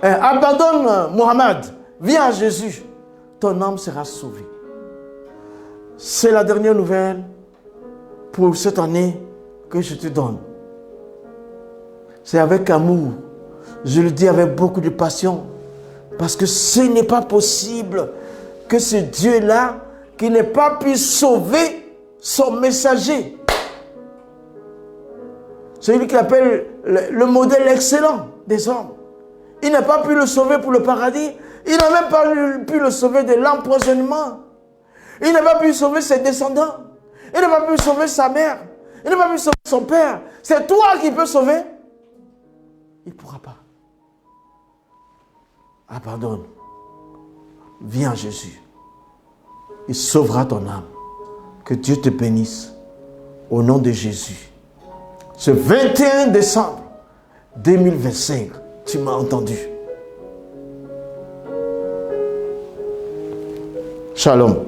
Abandonne Mohammed. Viens à Jésus. Ton âme sera sauvée. C'est la dernière nouvelle pour cette année que je te donne. C'est avec amour. Je le dis avec beaucoup de passion. Parce que ce n'est pas possible que ce Dieu-là, qui n'ait pas pu sauver son messager. Celui qu'il appelle le modèle excellent des hommes. Il n'a pas pu le sauver pour le paradis. Il n'a même pas pu le sauver de l'empoisonnement. Il n'a pas pu sauver ses descendants. Il n'a pas pu sauver sa mère. Il n'a pas pu sauver son père. C'est toi qui peux sauver. Il ne pourra pas. Abandonne. Viens à Jésus. Il sauvera ton âme. Que Dieu te bénisse. Au nom de Jésus. Ce 21 décembre 2025, tu m'as entendu. Shalom.